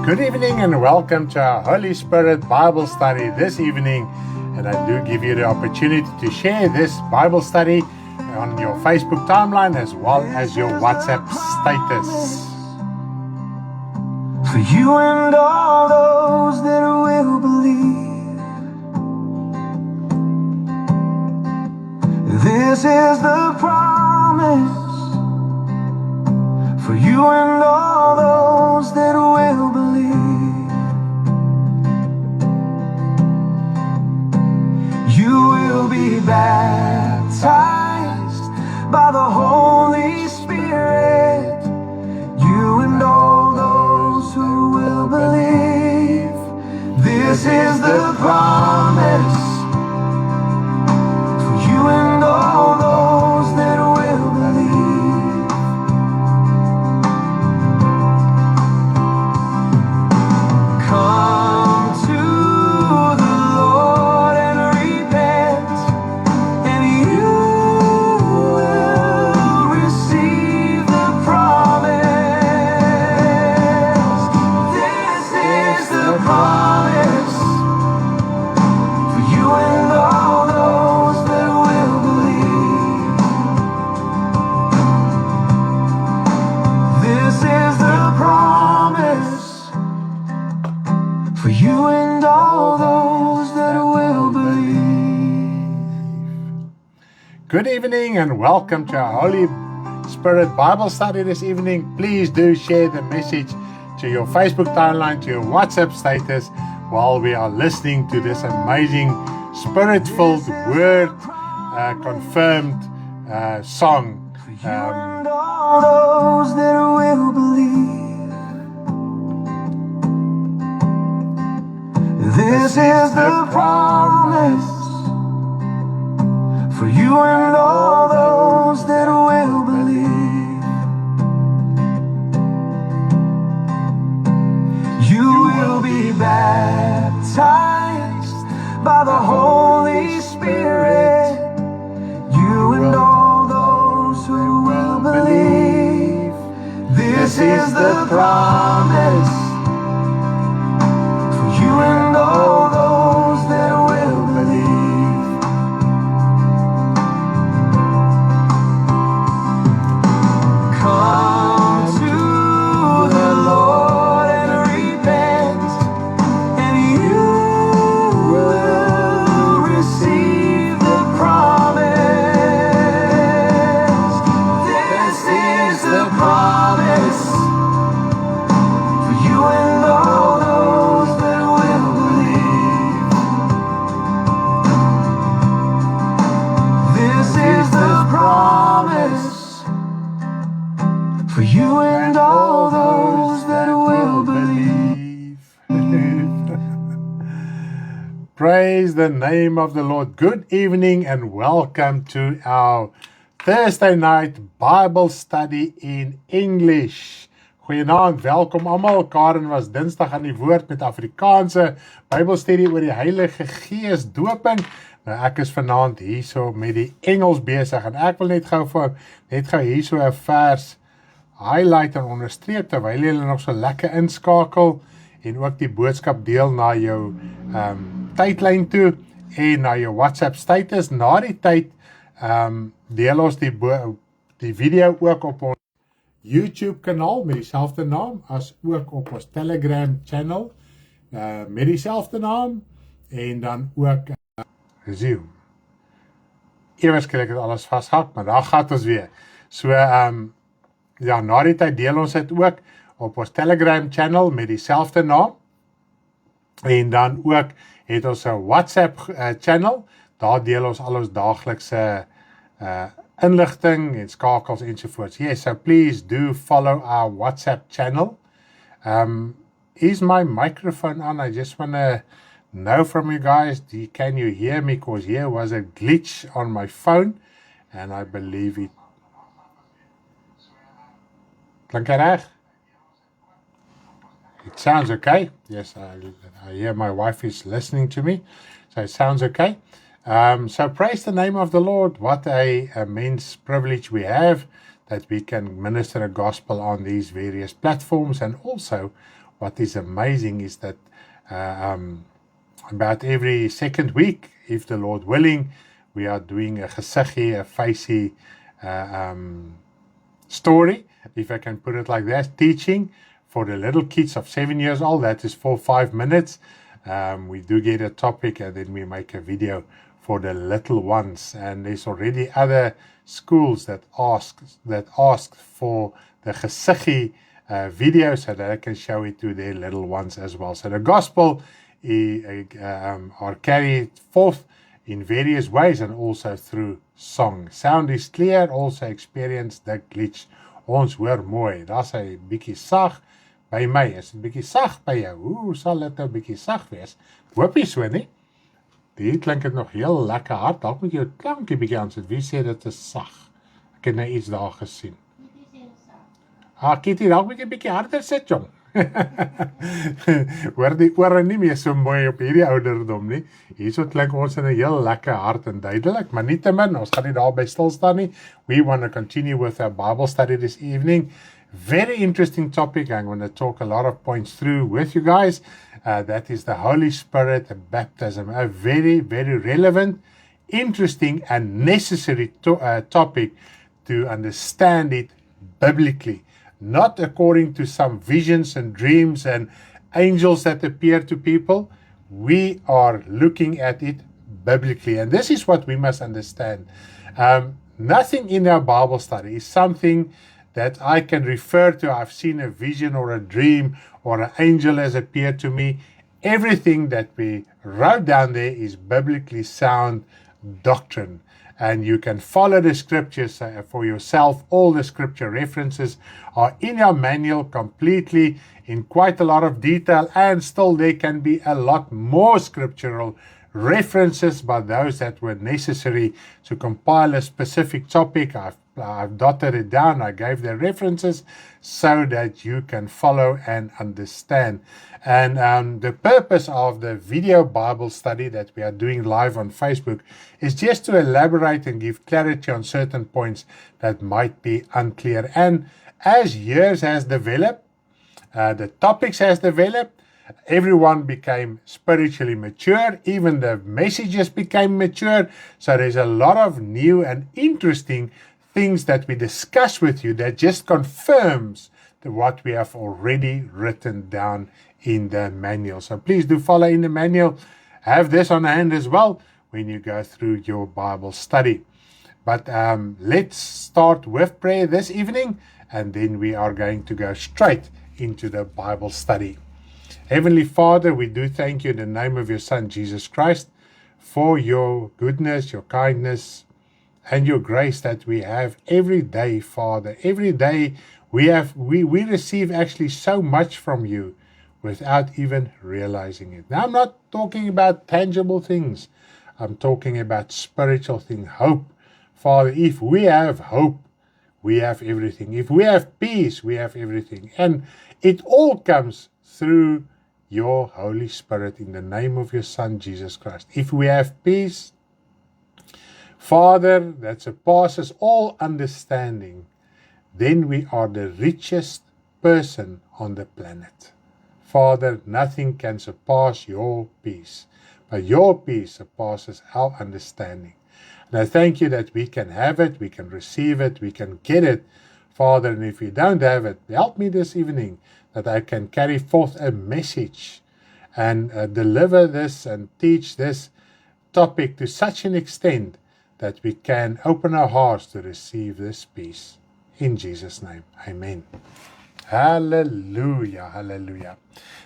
Good evening and welcome to our Holy Spirit Bible study this evening. And I do give you the opportunity to share this Bible study on your Facebook timeline as well as your WhatsApp status. For you and all those that will believe, this is the promise. For you and all those that will believe, you will be baptized by the Holy Spirit. You and all those who will believe, this is the promise. For you and all those that will believe. Come to the Lord and repent, and you will receive the promise. This is the promise for you and all those that will believe. This is the promise for you and all those that will believe. Good evening and welcome to our Holy Spirit Bible study this evening. Please do share the message to your Facebook timeline, to your WhatsApp status while we are listening to this amazing Spirit-filled, Word-confirmed song. For you and all those that will believe. This is the promise for you and all those that will believe. You will be baptized by the Holy Spirit. You and all those who will believe. This is the promise. You and all those that will believe. Come to the Lord and repent, and you will receive the promise. This is the promise for you and all those that will believe. This is the promise for you and all those that will believe. Praise the name of the Lord. Good evening and welcome to our Thursday night Bible study in English. Goeienaand, welkom almal. Karen was Dinsdag aan die woord met Afrikaanse Bybelstudie oor die Heilige Gees doping. Nou ek is vanaand hierso met die Engels besig en ek wil net gou hierso 'n vers highlight en onderstreep terwyl jy nog so lekker inskakel en ook die boodskap deel na jou tydlyn toe en na jou WhatsApp status. Na die tyd deel ons die video ook op ons YouTube kanaal met dieselfde naam as ook op ons Telegram channel met dieselfde naam en dan ook Zoom. Ewers kry ek dit alles vashak, maar daar gaan ons weer. So ja, na die tyd deel ons dit ook op ons Telegram channel met dieselfde naam en dan ook het ons 'n WhatsApp channel. Daar deel ons al ons daaglikse inligting en skakels ensovoorts. Yes, so please do follow our WhatsApp channel. Is my microphone on? I just want to know from you guys, can you hear me? Because here was a glitch on my phone and I believe it. Klink hy reg? It sounds okay. Yes, I hear my wife is listening to me. So it sounds okay. So praise the name of the Lord. What a immense privilege we have that we can minister a gospel on these various platforms, and also what is amazing is that about every second week, if the Lord willing, we are doing a gesiggie, a facey story, if I can put it like that, teaching for the little kids of 7 years old. That is for 5 minutes. We do get a topic and then we make a video for the little ones. And there's already other schools that asked for the gesiggie video so that I can show it to their little ones as well. So the gospel are carried forth in various ways and also through song. Sound is clear, also experience the glitch. Ons hoor mooi. Daar's 'n bietjie sag by my. Is dit bietjie sag by jou? Hoe sal dit nou bietjie sag wees? Hoop nie so nie. Dit klink dit nog heel lekker hard. Dalk moet jy jou klankie bietjie aansit. Wie sê dit is sag? Ek het nou iets daar gesien. Kitty, dalk moet jy bietjie harder sit, jong. Hoor die ore nie meer so mooi op hierdie ouderdom nie. Hierso klink ons in 'n heel lekker hard en duidelik, maar nietemin, ons gaan nie daarby stil staan nie. We want to continue with our Bible study this evening. Very interesting topic. I'm going to talk a lot of points through with you guys. That is the Holy Spirit baptism. A very, very relevant, interesting, and necessary topic to understand it biblically. Not according to some visions and dreams and angels that appear to people. We are looking at it biblically. And this is what we must understand. Nothing in our Bible study is something that I can refer to. I've seen a vision or a dream or an angel has appeared to me. Everything that we wrote down there is biblically sound doctrine. And you can follow the scriptures for yourself. All the scripture references are in our manual completely in quite a lot of detail. And still there can be a lot more scriptural references, but those that were necessary to compile a specific topic, I've dotted it down. I gave the references so that you can follow and understand. And the purpose of the video Bible study that we are doing live on Facebook is just to elaborate and give clarity on certain points that might be unclear. And as years has developed, the topics has developed, everyone became spiritually mature. Even the messages became mature. So there's a lot of new and interesting things that we discuss with you that just confirms what we have already written down in the manual. So please do follow in the manual. Have this on hand as well when you go through your Bible study. But let's start with prayer this evening, and then we are going to go straight into the Bible study. Heavenly Father, we do thank you in the name of your Son, Jesus Christ, for your goodness, your kindness, and your grace that we have every day, Father. Every day we receive actually so much from you without even realizing it. Now, I'm not talking about tangible things. I'm talking about spiritual things, hope. Father, if we have hope, we have everything. If we have peace, we have everything. And it all comes through your Holy Spirit in the name of your Son, Jesus Christ. If we have peace, Father, that surpasses all understanding, then we are the richest person on the planet. Father, nothing can surpass your peace, but your peace surpasses our understanding. And I thank you that we can have it, we can receive it, we can get it, Father. And if we don't have it, help me this evening that I can carry forth a message and deliver this and teach this topic to such an extent that we can open our hearts to receive this peace. In Jesus' name, amen. Hallelujah, hallelujah.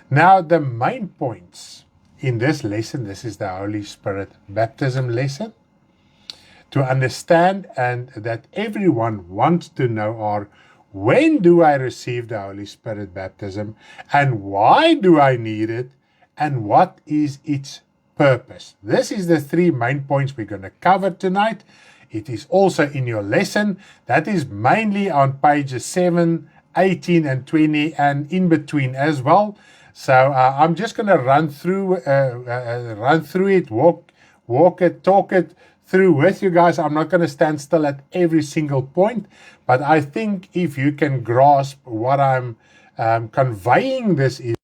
Now, the main points in this lesson, this is the Holy Spirit baptism lesson, to understand and that everyone wants to know are, when do I receive the Holy Spirit baptism, and why do I need it, and what is its purpose? This is the three main points we're going to cover tonight. It is also in your lesson. That is mainly on pages 7, 18, and 20, and in between as well. So I'm just going to run through it, walk it, talk it through with you guys. I'm not going to stand still at every single point, but I think if you can grasp what I'm conveying this evening,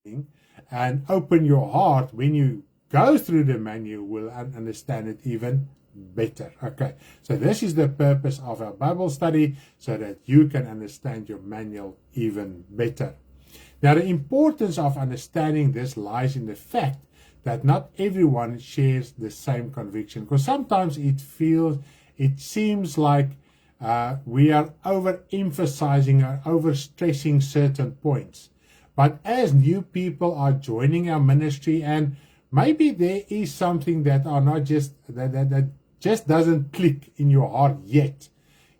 and open your heart when you go through the manual, will understand it even better. Okay, so this is the purpose of our Bible study, so that you can understand your manual even better. Now, the importance of understanding this lies in the fact that not everyone shares the same conviction, because sometimes it seems like we are overemphasizing or overstressing certain points. But as new people are joining our ministry, and maybe there is something that are not just that just doesn't click in your heart yet,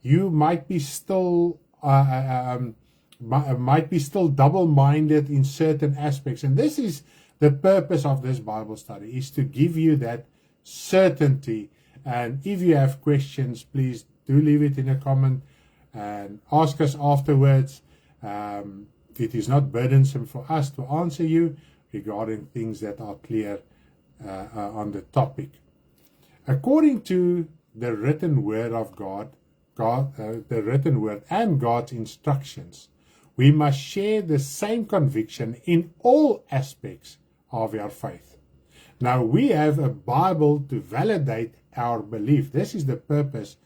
you might be still double-minded in certain aspects. And this is the purpose of this Bible study, is to give you that certainty. And if you have questions, please do leave it in a comment and ask us afterwards. It is not burdensome for us to answer you regarding things that are clear on the topic. According to the written word of God, the written word and God's instructions, we must share the same conviction in all aspects of our faith. Now, we have a Bible to validate our belief. This is the purpose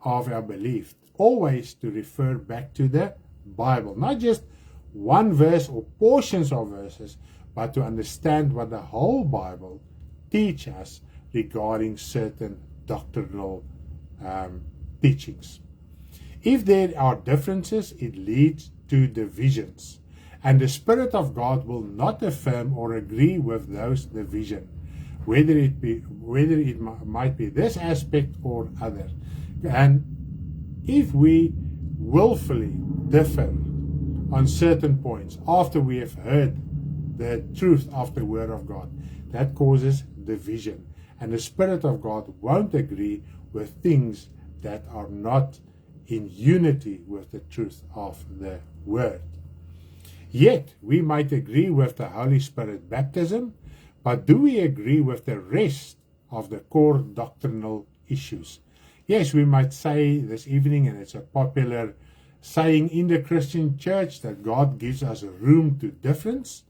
of our belief, always to refer back to the Bible, not just one verse or portions of verses, but to understand what the whole Bible teaches us regarding certain doctrinal teachings. If there are differences, it leads to divisions, and the Spirit of God will not affirm or agree with those divisions, whether it might be this aspect or other. And if we willfully differ on certain points after we have heard the truth of the Word of God, that causes division, and the Spirit of God won't agree with things that are not in unity with the truth of the Word. Yet we might agree with the Holy Spirit baptism, but do we agree with the rest of the core doctrinal issues? Yes, we might say this evening, and it's a popular saying in the Christian church, that God gives us room to difference,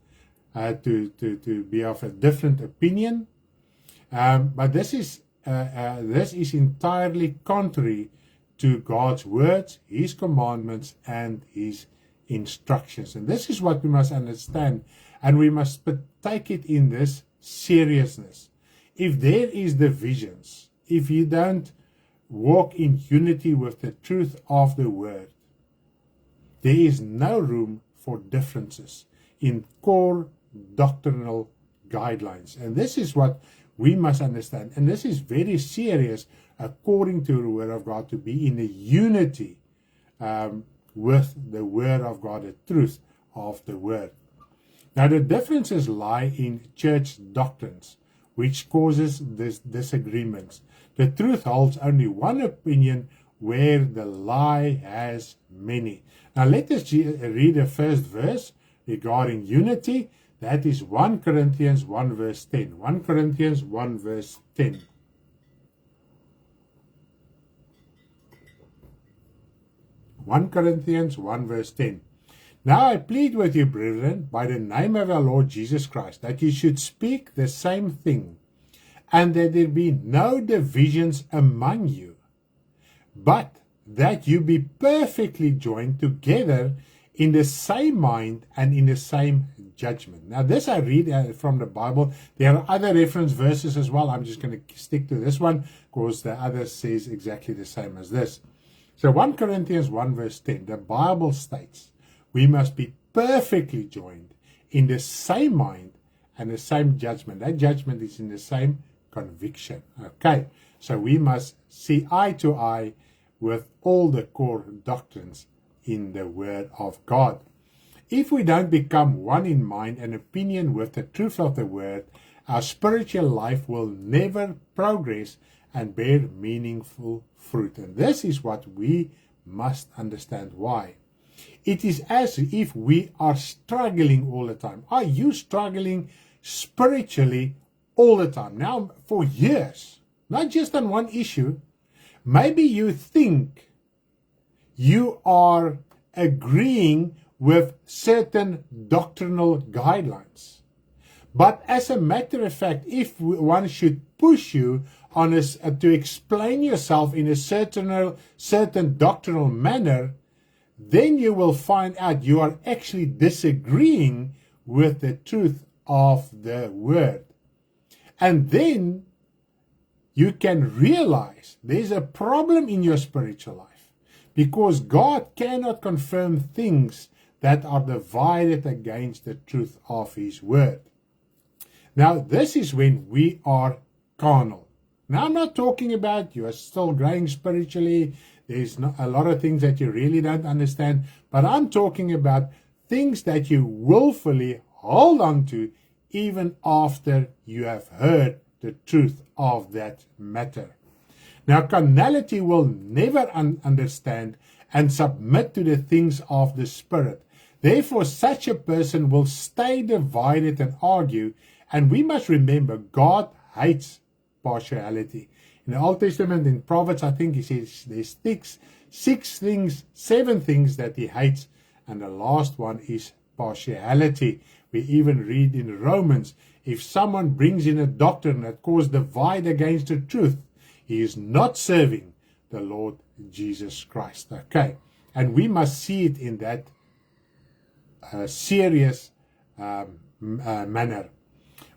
to be of a different opinion. But this is entirely contrary to God's words, His commandments, and His instructions. And this is what we must understand, and we must take it in this seriousness. If there is divisions, if you don't walk in unity with the truth of the Word, there is no room for differences in core doctrinal guidelines. And this is what we must understand. And this is very serious according to the Word of God, to be in a unity with the Word of God, the truth of the Word. Now, the differences lie in church doctrines, which causes this disagreements. The truth holds only one opinion, where the lie has many. Now, let us read the first verse regarding unity. That is 1 Corinthians 1 verse 10. 1 Corinthians 1 verse 10. Corinthians 1 verse 10. Now I plead with you, brethren, by the name of our Lord Jesus Christ, that you should speak the same thing, and that there be no divisions among you, but that you be perfectly joined together in the same mind and in the same judgment. Now, this I read from the Bible. There are other reference verses as well. I'm just going to stick to this one, because the other says exactly the same as this. So 1 Corinthians 1 verse 10, the Bible states, we must be perfectly joined in the same mind and the same judgment. That judgment is in the same conviction. Okay, so we must see eye to eye with all the core doctrines in the Word of God. If we don't become one in mind and opinion with the truth of the Word, our spiritual life will never progress and bear meaningful fruit. And this is what we must understand. Why? It is as if we are struggling all the time. Are you struggling spiritually all the time? Now, for years, not just on one issue. Maybe you think you are agreeing with certain doctrinal guidelines, But as a matter of fact, if one should push you on to explain yourself in a certain doctrinal manner, then you will find out you are actually disagreeing with the truth of the word. And then you can realize there's a problem in your spiritual life, because God cannot confirm things that are divided against the truth of His word. Now, this is when we are carnal. Now, I'm not talking about you are still growing spiritually. There's not a lot of things that you really don't understand. But I'm talking about things that you willfully hold on to even after you have heard the truth of that matter. Now, carnality will never understand and submit to the things of the Spirit. Therefore, such a person will stay divided and argue. And we must remember, God hates partiality. In the Old Testament, in Proverbs, I think He says there's seven things that He hates. And the last one is partiality. We even read in Romans, if someone brings in a doctrine that causes divide against the truth, he is not serving the Lord Jesus Christ. Okay. And we must see it in that serious manner.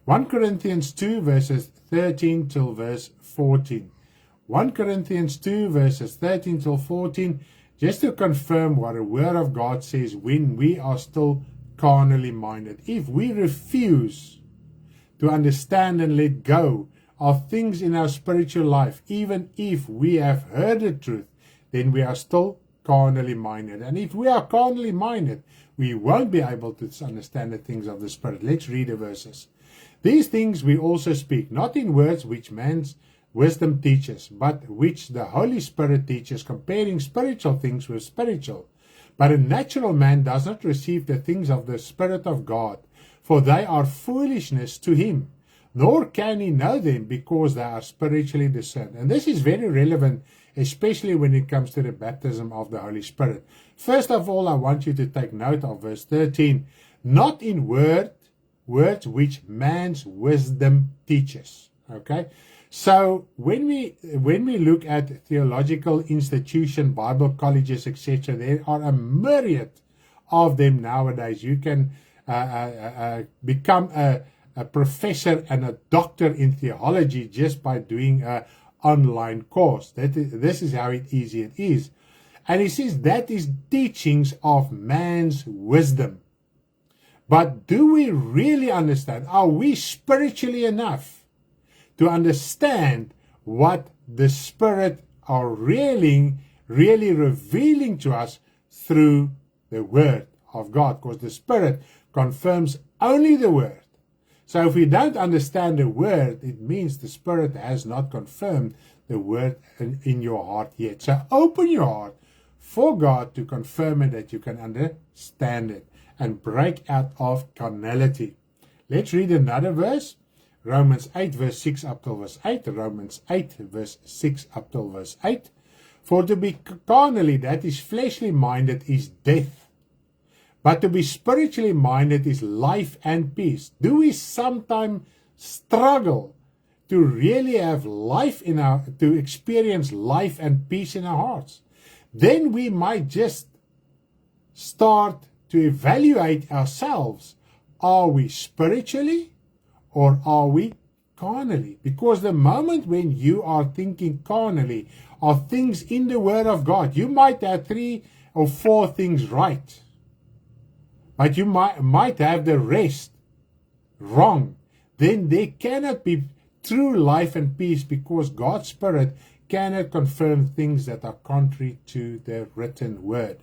1 Corinthians 2 verses 13 till verse 14. 1 Corinthians 2 verses 13 till 14, just to confirm what the Word of God says when we are still carnally minded. If we refuse to understand and let go of things in our spiritual life, even if we have heard the truth, then we are still carnally minded. And if we are carnally minded, we won't be able to understand the things of the Spirit. Let's read the verses. These things we also speak, not in words which man's wisdom teaches, but which the Holy Spirit teaches, comparing spiritual things with spiritual. But a natural man does not receive the things of the Spirit of God, for they are foolishness to him, nor can he know them because they are spiritually discerned. And this is very relevant, especially when it comes to the baptism of the Holy Spirit. First of all, I want you to take note of verse 13, not in words which man's wisdom teaches. Okay? So when we look at theological institution, Bible colleges, etc., there are a myriad of them nowadays. You can become a professor and a doctor in theology just by doing an online course. This is how easy it is. And he says that is teachings of man's wisdom. But do we really understand? Are we spiritually enough to understand what the Spirit are really revealing to us through the Word of God? Because the Spirit confirms only the Word. So if we don't understand the Word, it means the Spirit has not confirmed the Word in your heart yet. So open your heart for God to confirm it, that you can understand it and break out of carnality. Let's read another verse. Romans 8 verse 6 up till verse 8. Romans 8 verse 6 up till verse 8. For to be carnally, that is fleshly minded, is death. But to be spiritually minded is life and peace. Do we sometimes struggle to really have life to experience life and peace in our hearts? Then we might just start to evaluate ourselves. Are we spiritually or are we carnally? Because the moment when you are thinking carnally are things in the Word of God. You might have 3 or 4 things right, but you might have the rest wrong. Then there cannot be true life and peace, because God's Spirit cannot confirm things that are contrary to the written Word.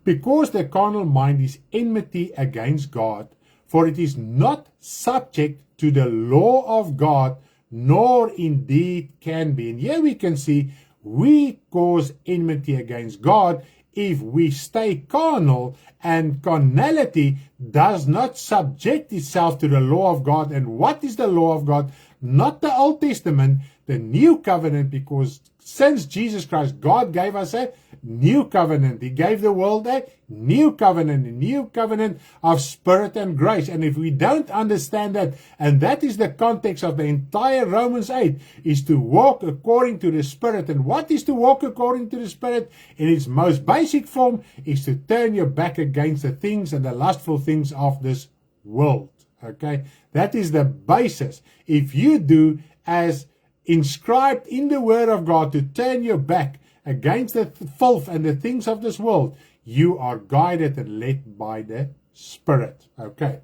Because the carnal mind is enmity against God, for it is not subject to the law of God, nor indeed can be. And here we can see we cause enmity against God if we stay carnal, and carnality does not subject itself to the law of God. And what is the law of God? Not the Old Testament, the New Covenant, because since Jesus Christ, God gave us a new covenant. He gave the world a new covenant of spirit and grace. And if we don't understand that, and that is the context of the entire Romans 8, is to walk according to the Spirit. And what is to walk according to the Spirit? In its most basic form is to turn your back against the things and the lustful things of this world. Okay, that is the basis. If you do as inscribed in the Word of God, to turn your back against the filth and the things of this world, you are guided and led by the Spirit. Okay,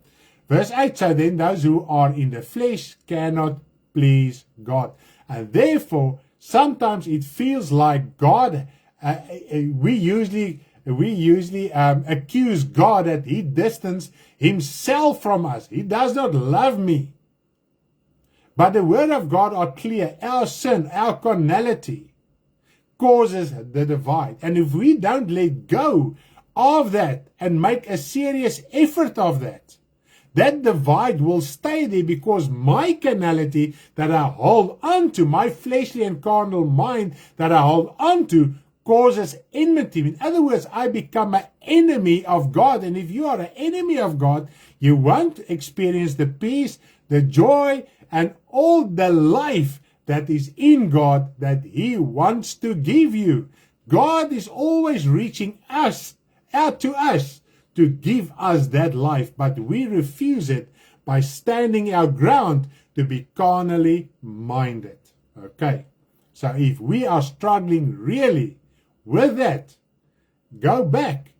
verse 8, so then those who are in the flesh cannot please God. And therefore, sometimes it feels like God, we usually accuse God that He distanced Himself from us. He does not love me. But the Word of God are clear. Our sin, our carnality causes the divide. And if we don't let go of that and make a serious effort of that, that divide will stay there, because my carnality that I hold on to, my fleshly and carnal mind that I hold on to, causes enmity. In other words, I become an enemy of God. And if you are an enemy of God, you won't experience the peace, the joy, and all the life that is in God that He wants to give you. God is always reaching us out to us to give us that life, but we refuse it by standing our ground to be carnally minded. Okay, so if we are struggling really with that, go back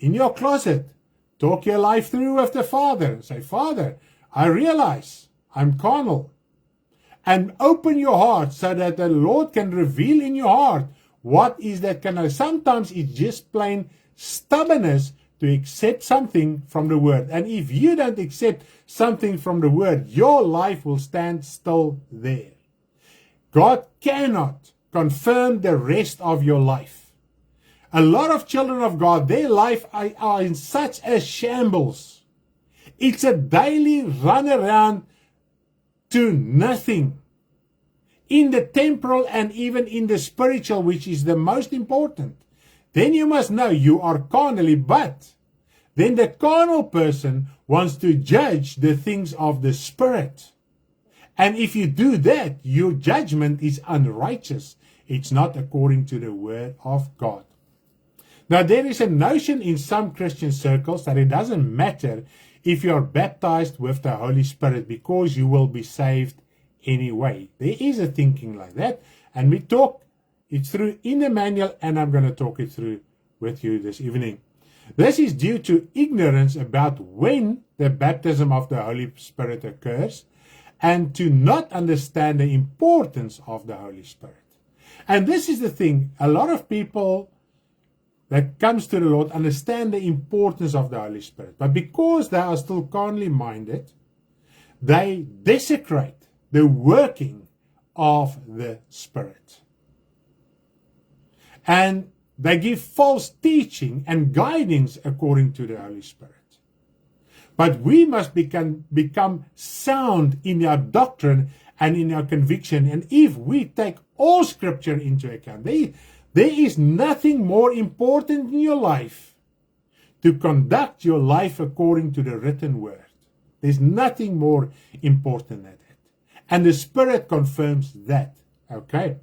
in your closet, talk your life through with the Father, and say, Father, I realize I'm carnal. And open your heart so that the Lord can reveal in your heart what is that carnal. Sometimes it's just plain stubbornness to accept something from the Word. And if you don't accept something from the Word, your life will stand still there. God cannot confirm the rest of your life. A lot of children of God, their life are in such a shambles. It's a daily run around to nothing. In the temporal and even in the spiritual, which is the most important. Then you must know you are carnally, but then the carnal person wants to judge the things of the Spirit. And if you do that, your judgment is unrighteous. It's not according to the Word of God. Now, there is a notion in some Christian circles that it doesn't matter if you are baptized with the Holy Spirit, because you will be saved anyway. There is a thinking like that, and we talk it through in the manual, and I'm going to talk it through with you this evening. This is due to ignorance about when the baptism of the Holy Spirit occurs, and to not understand the importance of the Holy Spirit. And this is the thing, a lot of people that comes to the Lord understand the importance of the Holy Spirit. But because they are still carnally minded, they desecrate the working of the Spirit. And they give false teaching and guidance according to the Holy Spirit. But we must become sound in our doctrine and in our conviction. And if we take all Scripture into account, there is nothing more important in your life to conduct your life according to the written Word. There's nothing more important than that. And the Spirit confirms that. Okay?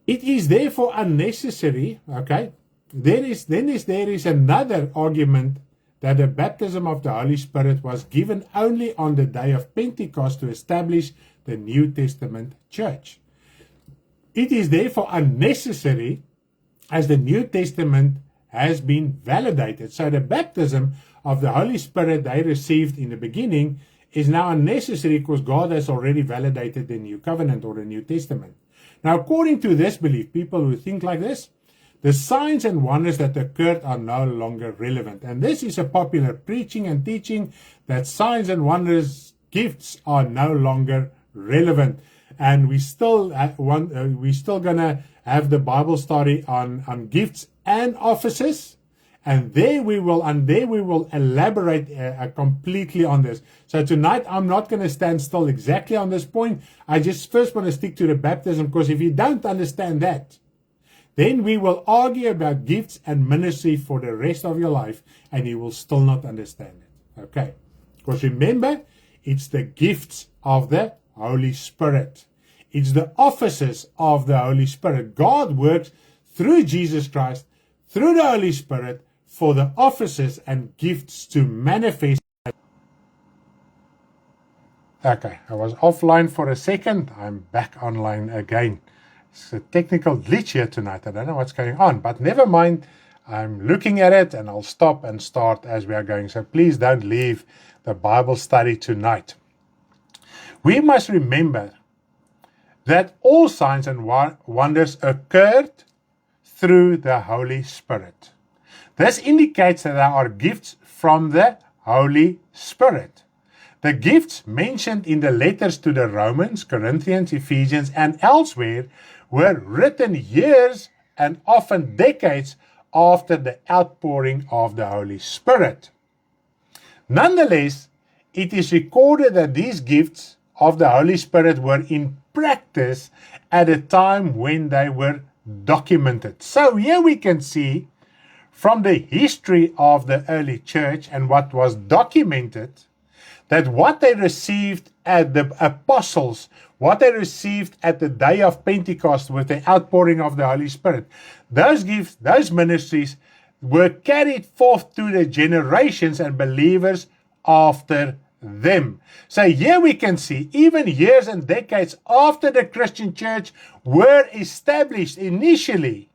It is therefore unnecessary. Okay? There is another argument that the baptism of the Holy Spirit was given only on the day of Pentecost to establish the New Testament church. It is therefore unnecessary, as the New Testament has been validated. So the baptism of the Holy Spirit they received in the beginning is now unnecessary because God has already validated the New Covenant or the New Testament. Now, according to this belief, people who think like this, the signs and wonders that occurred are no longer relevant. And this is a popular preaching and teaching that signs and wonders, gifts are no longer relevant. And we're still gonna have the Bible study on gifts and offices. And there we will elaborate completely on this. So tonight I'm not going to stand still exactly on this point. I just first want to stick to the baptism, because if you don't understand that, then we will argue about gifts and ministry for the rest of your life, and you will still not understand it. Okay? Because remember, it's the gifts of the Holy Spirit. It's the offices of the Holy Spirit. God works through Jesus Christ, through the Holy Spirit, for the offices and gifts to manifest. Okay, I was offline for a second. I'm back online again. It's a technical glitch here tonight. I don't know what's going on, but never mind. I'm looking at it, and I'll stop and start as we are going. So please don't leave the Bible study tonight. We must remember that all signs and wonders occurred through the Holy Spirit. This indicates that there are gifts from the Holy Spirit. The gifts mentioned in the letters to the Romans, Corinthians, Ephesians, and elsewhere were written years and often decades after the outpouring of the Holy Spirit. Nonetheless, it is recorded that these gifts of the Holy Spirit were in practice at a time when they were documented. So here we can see from the history of the early church and what was documented, that what they received at the apostles, what they received at the day of Pentecost with the outpouring of the Holy Spirit, those gifts, those ministries were carried forth to the generations and believers after them. So here we can see, even years and decades after the Christian church were established initially,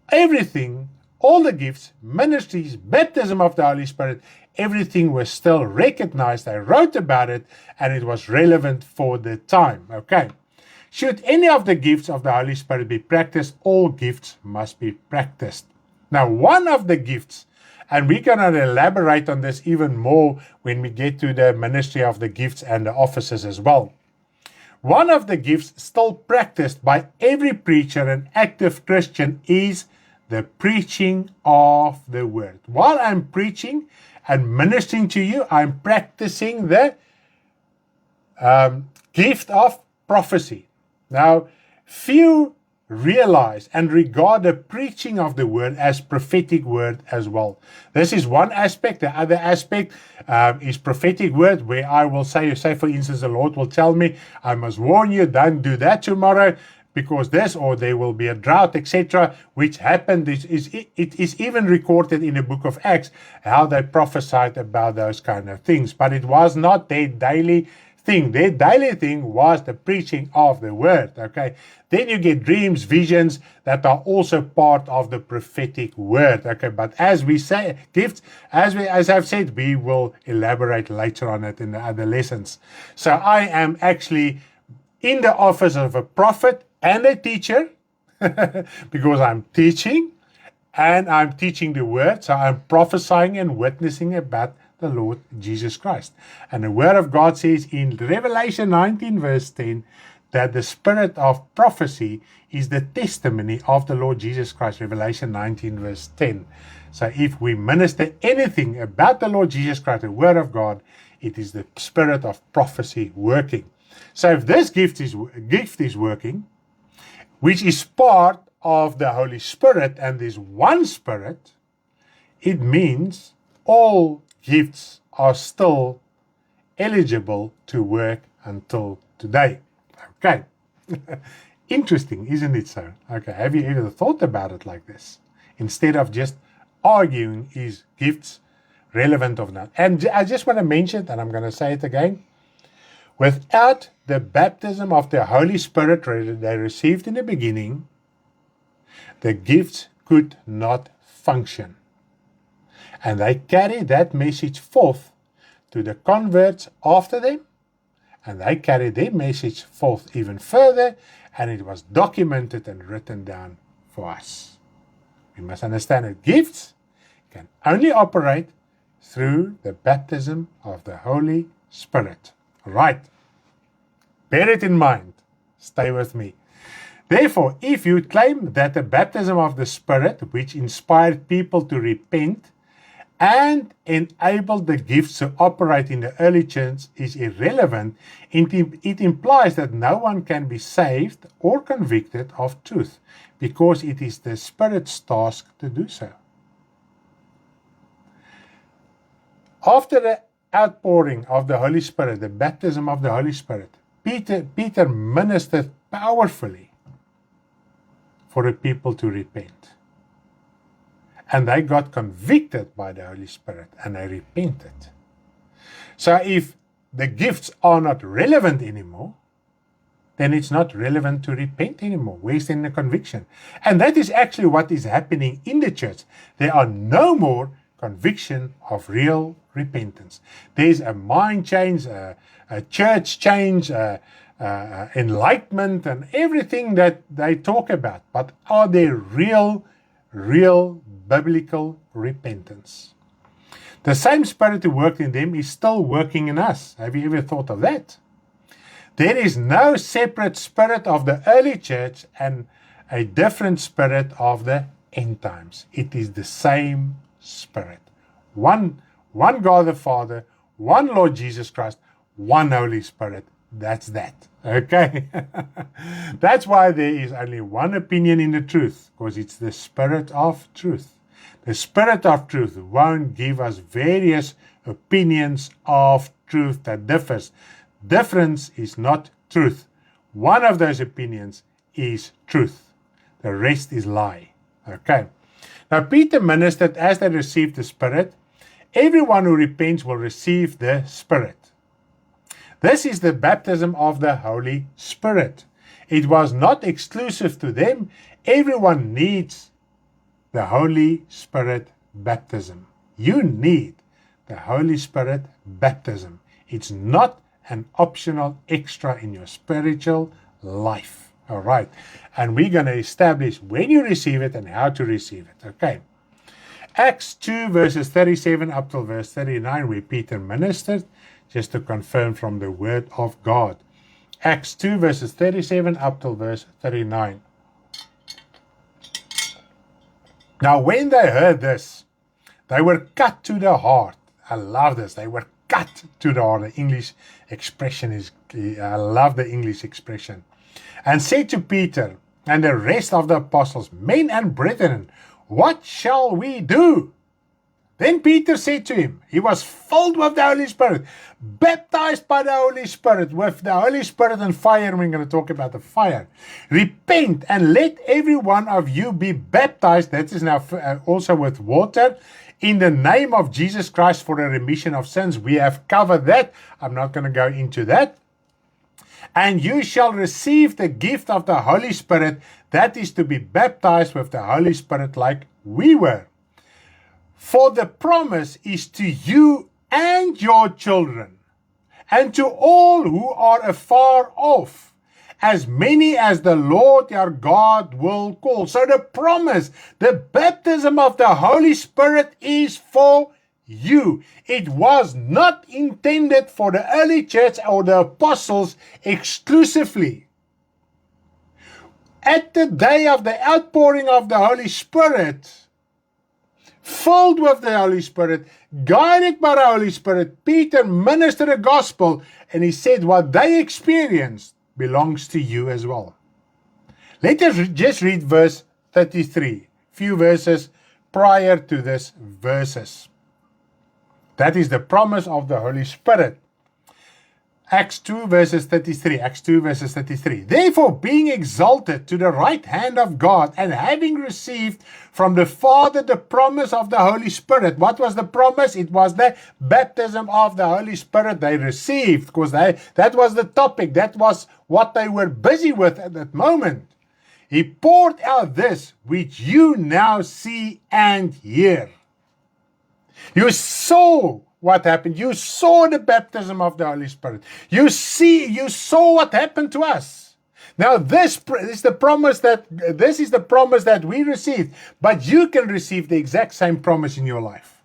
everything, all the gifts, ministries, baptism of the Holy Spirit, everything was still recognized. I wrote about it, and it was relevant for the time. Okay. Should any of the gifts of the Holy Spirit be practiced, all gifts must be practiced. Now, one of the gifts, and we're going to elaborate on this even more when we get to the ministry of the gifts and the offices as well. One of the gifts still practiced by every preacher and active Christian is the preaching of the word. While I'm preaching and ministering to you, I'm practicing the gift of prophecy. Now, few realize and regard the preaching of the word as prophetic word as well. This is one aspect. The other aspect is prophetic word, where I will say, for instance, the Lord will tell me, I must warn you, don't do that tomorrow, because this, or there will be a drought, etc., which happened. It is even recorded in the book of Acts, how they prophesied about those kind of things. But it was not their daily thing. Their daily thing was the preaching of the word. Okay. Then you get dreams, visions that are also part of the prophetic word. Okay. But as we say, gifts, as I've said, we will elaborate later on it in the other lessons. So I am actually in the office of a prophet and a teacher because I'm teaching and I'm teaching the word. So I'm prophesying and witnessing about the Lord Jesus Christ. And the word of God says in Revelation 19 verse 10 that the spirit of prophecy is the testimony of the Lord Jesus Christ. Revelation 19 verse 10. So if we minister anything about the Lord Jesus Christ, the word of God, it is the spirit of prophecy working. So if this gift is working, which is part of the Holy Spirit, and there's one Spirit, it means all gifts are still eligible to work until today. Okay. Interesting, isn't it so? Okay, have you ever thought about it like this? Instead of just arguing, is gifts relevant or not? And I just want to mention, and I'm going to say it again, without the baptism of the Holy Spirit they received in the beginning, the gifts could not function. And they carry that message forth to the converts after them, and they carry their message forth even further, and it was documented and written down for us. We must understand that gifts can only operate through the baptism of the Holy Spirit. All right. Bear it in mind. Stay with me. Therefore, if you claim that the baptism of the Spirit, which inspired people to repent and enabled the gifts to operate in the early church, is irrelevant, it implies that no one can be saved or convicted of truth, because it is the Spirit's task to do so. After the outpouring of the Holy Spirit, the baptism of the Holy Spirit, Peter ministered powerfully for the people to repent. And they got convicted by the Holy Spirit and they repented. So if the gifts are not relevant anymore, then it's not relevant to repent anymore. Where's then the conviction? And that is actually what is happening in the church. There are no more conviction of real repentance. There's a mind change, a church change, enlightenment, and everything that they talk about. But are there real biblical repentance? The same Spirit who worked in them is still working in us. Have you ever thought of that? There is no separate spirit of the early church and a different spirit of the end times. It is the same Spirit. One God the Father, one Lord Jesus Christ, one Holy Spirit. That's that. Okay? That's why there is only one opinion in the truth, because it's the Spirit of truth. The Spirit of truth won't give us various opinions of truth that differs. Difference is not truth. One of those opinions is truth. The rest is lie. Okay. Now Peter ministered as they received the Spirit. Everyone who repents will receive the Spirit. This is the baptism of the Holy Spirit. It was not exclusive to them. Everyone needs the Holy Spirit baptism. You need the Holy Spirit baptism. It's not an optional extra in your spiritual life. All right. And we're going to establish when you receive it and how to receive it. Okay. Acts 2 verses 37 up till verse 39, where Peter ministered, just to confirm from the word of God. Acts 2 verses 37 up till verse 39. Now when they heard this, they were cut to the heart. I love this. They were cut to the heart. The English expression is, I love the English expression. And said to Peter and the rest of the apostles, men and brethren, what shall we do? Then Peter said to him, he was filled with the Holy Spirit, baptized by the Holy Spirit, with the Holy Spirit and fire. We're going to talk about the fire. Repent and let every one of you be baptized. That is now also with water, in the name of Jesus Christ for the remission of sins. We have covered that. I'm not going to go into that. And you shall receive the gift of the Holy Spirit. That is to be baptized with the Holy Spirit like we were. For the promise is to you and your children, and to all who are afar off, as many as the Lord your God will call. So the promise, the baptism of the Holy Spirit is for you. It was not intended for the early church or the apostles exclusively. At the day of the outpouring of the Holy Spirit, filled with the Holy Spirit, guided by the Holy Spirit, Peter ministered the gospel, and he said what they experienced belongs to you as well. Let us just read verse 33, few verses prior to this verses. That is the promise of the Holy Spirit. Acts 2 verses 33. Acts 2 verses 33. Therefore, being exalted to the right hand of God, and having received from the Father the promise of the Holy Spirit. What was the promise? It was the baptism of the Holy Spirit they received, because that was the topic. That was what they were busy with at that moment. He poured out this which you now see and hear. You saw what happened. You saw the baptism of the Holy Spirit. You saw what happened to us. Now this is the promise that we received, but you can receive the exact same promise in your life.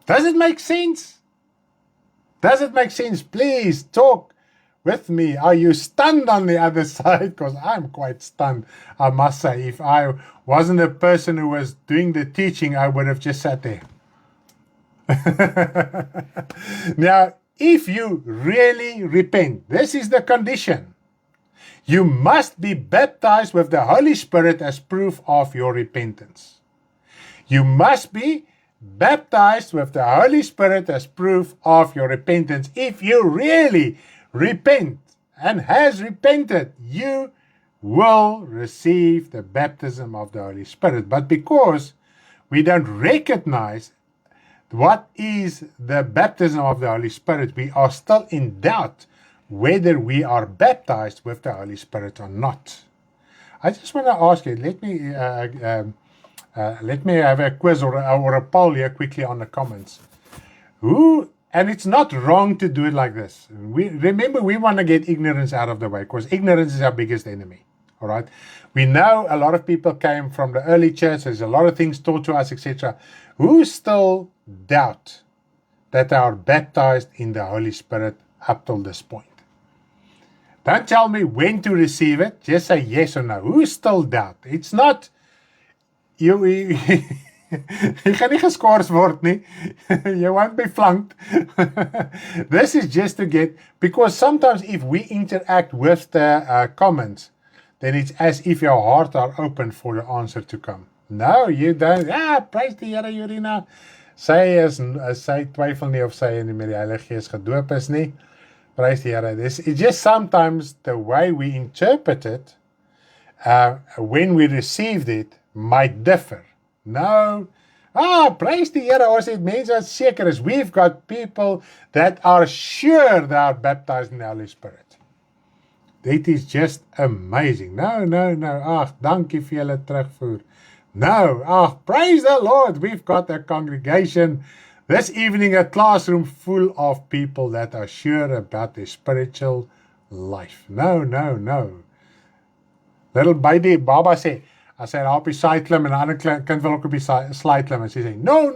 Does it make sense? Does it make sense? Please talk with me? Are you stunned on the other side? Because I'm quite stunned, I must say. If I wasn't a person who was doing the teaching, I would have just sat there. Now, if you really repent, this is the condition. You must be baptized with the Holy Spirit as proof of your repentance. You must be baptized with the Holy Spirit as proof of your repentance. If you really repent and has repented, you will receive the baptism of the Holy Spirit. But because we don't recognize what is the baptism of the Holy Spirit, we are still in doubt whether we are baptized with the Holy Spirit or not. I just want to ask you, let me have a quiz or a poll here quickly on the comments. And it's not wrong to do it like this. Remember, we want to get ignorance out of the way, because ignorance is our biggest enemy. All right. We know a lot of people came from the early church. There's a lot of things taught to us, etc. Who still doubt that they are baptized in the Holy Spirit up till this point? Don't tell me when to receive it. Just say yes or no. Who still doubt? It's not you gaan nie geskort word nie. You won't be flunked. This is just to get, because sometimes if we interact with the comments, then it's as if your heart are open for the answer to come. No, you don't. Praise die Here, Jurina. Sy twyfel nie of sy in die Heilige Gees gedoop is nie. Praise the Here. It's just sometimes the way we interpret it, when we received it, might differ. No. Praise the Here. Ons het mense wat seker is. We've got people that are sure they are baptized in the Holy Spirit. It is just amazing. No. Dankie vir julle terugvoer. No. Praise the Lord. We've got a congregation this evening, a classroom full of people that are sure about their spiritual life. No. Little baby Baba sê, as hy daar op die side klim en 'n ander kind wil ook op die slide klim en sy sê, no.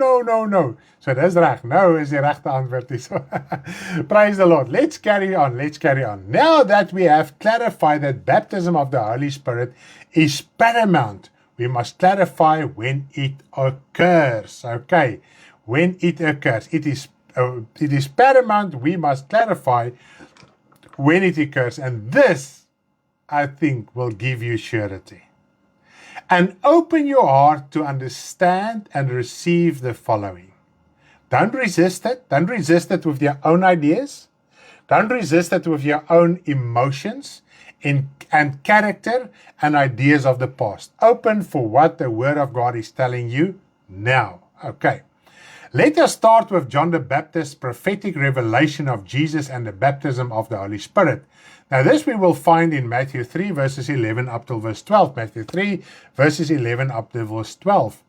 So dis reg. No is die regte antwoord hier. So, praise the Lord. Let's carry on. Now that we have clarified that baptism of the Holy Spirit is paramount, we must clarify when it occurs. Okay. When it occurs, it is paramount. We must clarify when it occurs, and this, I think, will give you surety. And open your heart to understand and receive the following. Don't resist it. Don't resist it with your own ideas. Don't resist it with your own emotions and character and ideas of the past. Open for what the Word of God is telling you now. Okay. Let us start with John the Baptist's prophetic revelation of Jesus and the baptism of the Holy Spirit. Now this we will find in Matthew 3 verses 11 up to verse 12. Matthew 3 verses 11 up to verse 12.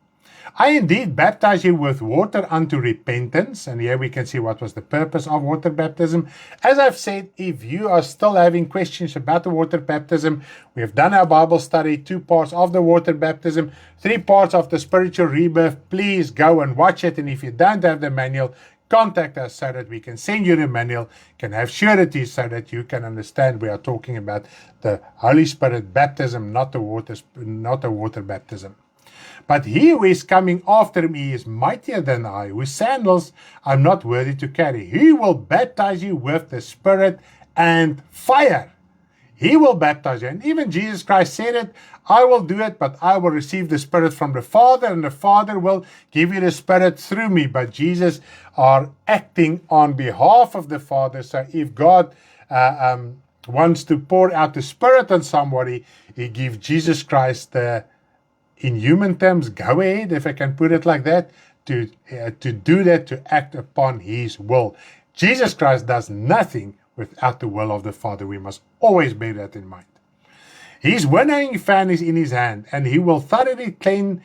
I indeed baptize you with water unto repentance. And here we can see what was the purpose of water baptism. As I've said, if you are still having questions about the water baptism, we have done our Bible study, 2 parts of the water baptism, 3 parts of the spiritual rebirth. Please go and watch it. And if you don't have the manual, contact us so that we can send you the manual, can have surety so that you can understand we are talking about the Holy Spirit baptism, not the water baptism. But he who is coming after me is mightier than I, whose sandals I'm not worthy to carry. He will baptize you with the Spirit and fire. He will baptize you. And even Jesus Christ said it, I will do it, but I will receive the Spirit from the Father, and the Father will give you the Spirit through me. But Jesus are acting on behalf of the Father. So if God wants to pour out the Spirit on somebody, he gives Jesus Christ in human terms, go ahead, if I can put it like that, to do that, to act upon his will. Jesus Christ does nothing without the will of the Father. We must always bear that in mind. His winnowing fan is in his hand, and he will thoroughly clean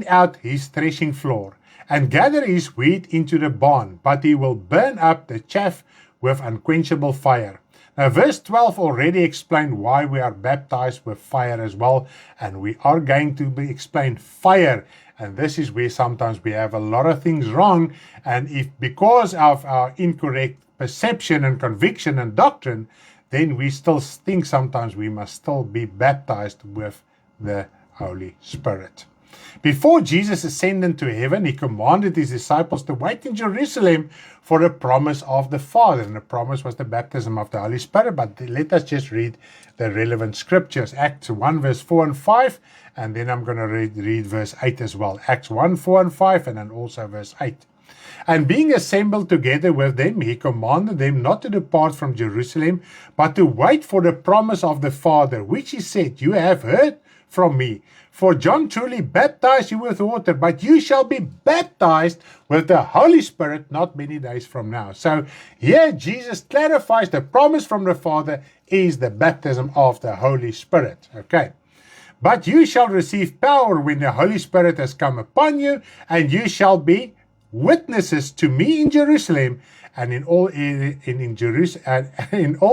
out his threshing floor, and gather his wheat into the barn, but he will burn up the chaff with unquenchable fire. Now, verse 12 already explained why we are baptized with fire as well, and we are going to explain fire. And this is where sometimes we have a lot of things wrong, and if because of our incorrect perception and conviction and doctrine, then we still think sometimes we must still be baptized with the Holy Spirit. Before Jesus ascended to heaven, he commanded his disciples to wait in Jerusalem for the promise of the Father. And the promise was the baptism of the Holy Spirit. But let us just read the relevant scriptures. Acts 1 verse 4 and 5. And then I'm going to read verse 8 as well. Acts 1, 4 and 5, and then also verse 8. And being assembled together with them, he commanded them not to depart from Jerusalem, but to wait for the promise of the Father, which he said, you have heard from me. For John truly baptized you with water, but you shall be baptized with the Holy Spirit not many days from now. So here Jesus clarifies the promise from the Father is the baptism of the Holy Spirit. Okay. But you shall receive power when the Holy Spirit has come upon you, and you shall be witnesses to me in Jerusalem and in all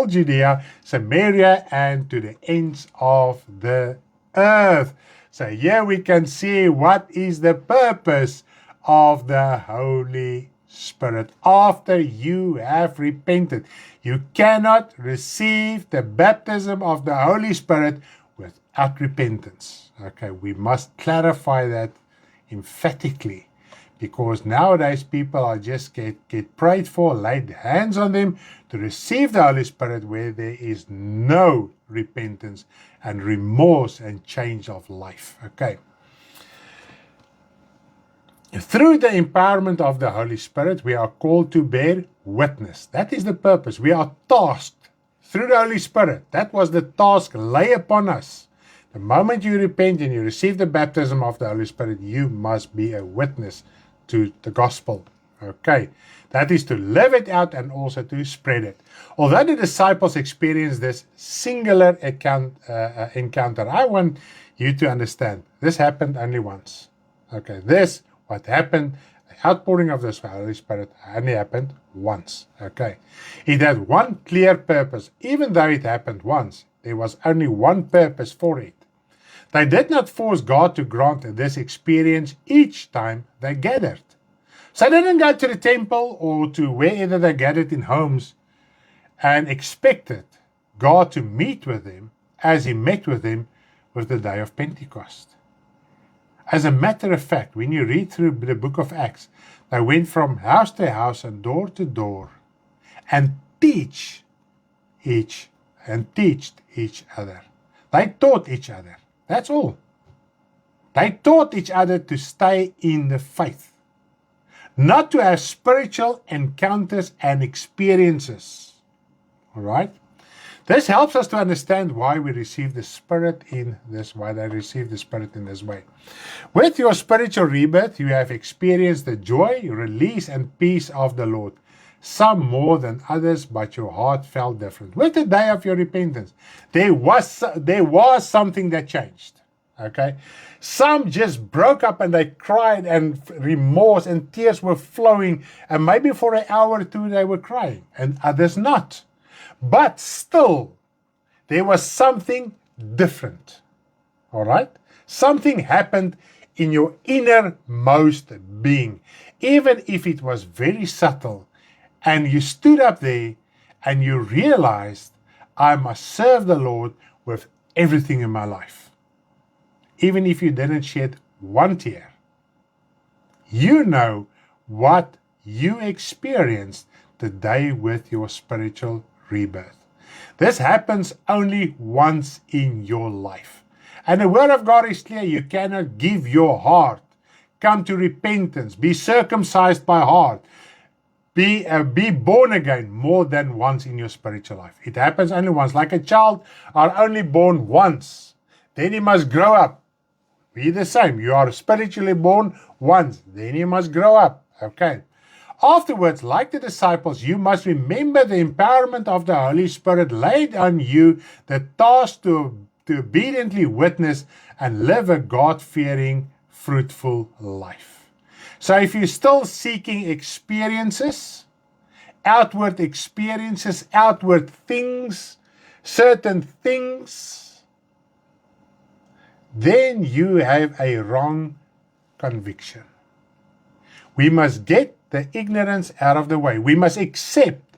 Judea, Samaria, and to the ends of the earth. So here we can see what is the purpose of the Holy Spirit. After you have repented, you cannot receive the baptism of the Holy Spirit without repentance. Okay, we must clarify that emphatically, because nowadays people are just get prayed for, laid hands on them to receive the Holy Spirit where there is no repentance and remorse and change of life. Okay. Through the empowerment of the Holy Spirit, we are called to bear witness. That is the purpose. We are tasked through the Holy Spirit. That was the task lay upon us. The moment you repent and you receive the baptism of the Holy Spirit, you must be a witness to the gospel. Okay. That is to live it out and also to spread it. Although the disciples experienced this singular encounter, I want you to understand this happened only once. Okay. This, what happened, the outpouring of the Holy Spirit only happened once. Okay. It had one clear purpose. Even though it happened once, there was only one purpose for it. They did not force God to grant this experience each time they gathered. So they didn't go to the temple or to wherever they gathered in homes and expected God to meet with them as he met with them with the day of Pentecost. As a matter of fact, when you read through the book of Acts, they went from house to house and door to door and teached each other. They taught each other. That's all. They taught each other to stay in the faith, not to have spiritual encounters and experiences. All right? This helps us to understand why we receive the Spirit in this way. They receive the Spirit in this way. With your spiritual rebirth, you have experienced the joy, release, and peace of the Lord. Some more than others, but your heart felt different. With the day of your repentance, there was something that changed. Okay? Some just broke up and they cried, and remorse and tears were flowing, and maybe for an hour or two they were crying, and others not. But still, there was something different. All right? Something happened in your innermost being, even if it was very subtle. And you stood up there and you realized, I must serve the Lord with everything in my life. Even if you didn't shed one tear, you know what you experienced the day with your spiritual rebirth. This happens only once in your life. And the word of God is clear. You cannot give your heart, come to repentance, be circumcised by heart, be born again more than once in your spiritual life. It happens only once. Like a child are only born once. Then he must grow up. Be the same. You are spiritually born once. Then you must grow up. Okay. Afterwards, like the disciples, you must remember the empowerment of the Holy Spirit laid on you, the task to obediently witness and live a God-fearing, fruitful life. So if you're still seeking experiences, outward things, certain things, then you have a wrong conviction. We must get the ignorance out of the way. We must accept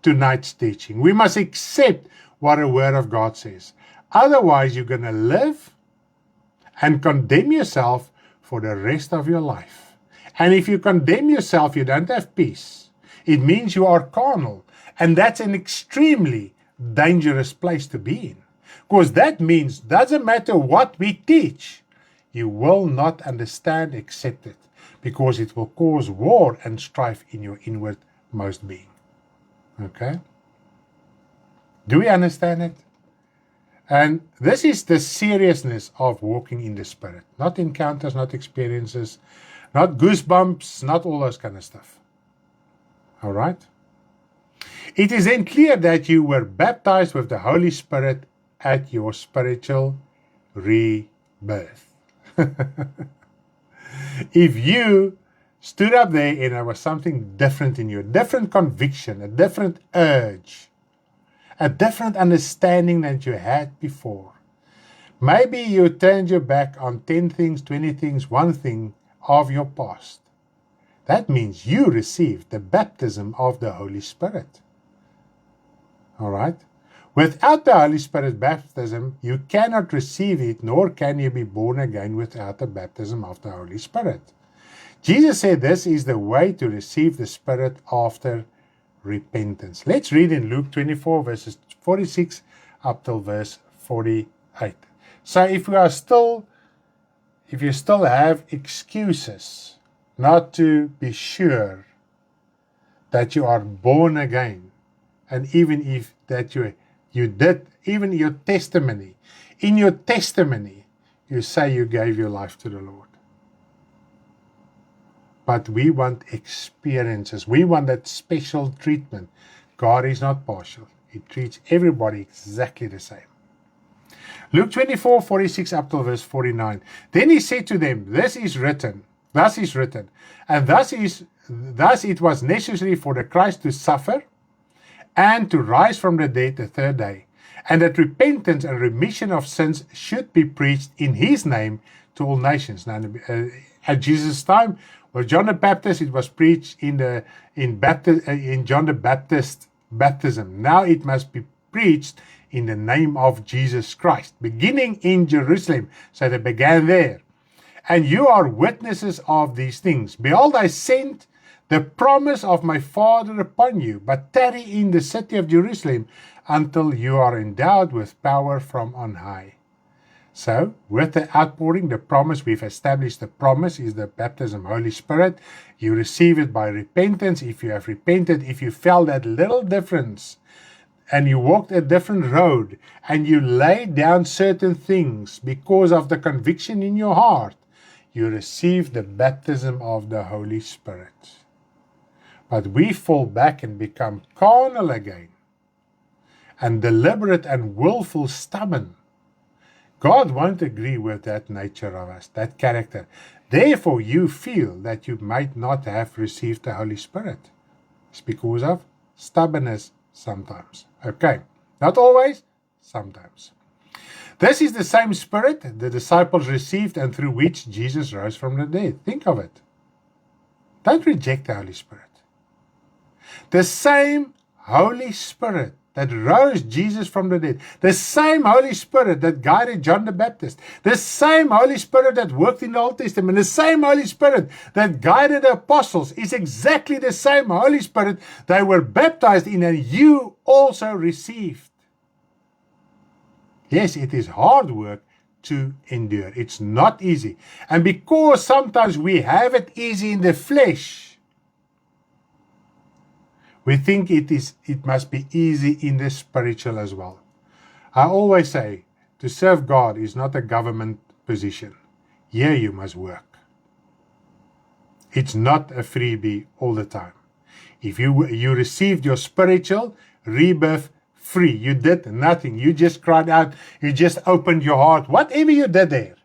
tonight's teaching. We must accept what the Word of God says. Otherwise, you're going to live and condemn yourself for the rest of your life. And if you condemn yourself, you don't have peace. It means you are carnal. And that's an extremely dangerous place to be in. Because that means, doesn't matter what we teach, you will not understand, accept it. Because it will cause war and strife in your inwardmost being. Okay? Do we understand it? And this is the seriousness of walking in the Spirit. Not encounters, not experiences, not goosebumps, not all those kind of stuff. All right? It is then clear that you were baptized with the Holy Spirit at your spiritual rebirth. If you stood up there and there was something different in you, a different conviction, a different urge, a different understanding than you had before. Maybe you turned your back on 10 things, 20 things, one thing of your past. That means you received the baptism of the Holy Spirit. All right? Without the Holy Spirit baptism, you cannot receive it, nor can you be born again without the baptism of the Holy Spirit. Jesus said this is the way to receive the Spirit after repentance. Let's read in Luke 24 verses 46 up till verse 48. So if you still have excuses not to be sure that you are born again, and even if that you did, even your testimony, in your testimony, you say you gave your life to the Lord. But we want experiences. We want that special treatment. God is not partial. He treats everybody exactly the same. Luke 24, 46 up to verse 49. Then he said to them, thus is written, and thus it was necessary for the Christ to suffer and to rise from the dead the third day, and that repentance and remission of sins should be preached in his name to all nations. Now, at Jesus' time, with John the Baptist, it was preached in John the Baptist baptism. Now it must be preached in the name of Jesus Christ, beginning in Jerusalem. So they began there. And you are witnesses of these things. Behold, I send the promise of my Father upon you, but tarry in the city of Jerusalem until you are endowed with power from on high. So, with the outpouring, the promise, we've established the promise is the baptism of Holy Spirit. You receive it by repentance. If you have repented, if you felt that little difference, and you walked a different road, and you laid down certain things because of the conviction in your heart, you receive the baptism of the Holy Spirit. But we fall back and become carnal again, and deliberate and willful, stubborn. God won't agree with that nature of us, that character. Therefore, you feel that you might not have received the Holy Spirit. It's because of stubbornness sometimes. Okay, not always, sometimes. This is the same Spirit the disciples received and through which Jesus rose from the dead. Think of it. Don't reject the Holy Spirit. The same Holy Spirit that rose Jesus from the dead, the same Holy Spirit that guided John the Baptist, the same Holy Spirit that worked in the Old Testament, the same Holy Spirit that guided the apostles is exactly the same Holy Spirit they were baptized in and you also received. Yes, it is hard work to endure. It's not easy. And because sometimes we have it easy in the flesh, we think it must be easy in the spiritual as well. I always say, to serve God is not a government position. Here you must work. It's not a freebie all the time. If you received your spiritual rebirth free, you did nothing. You just cried out. You just opened your heart. Whatever you did there.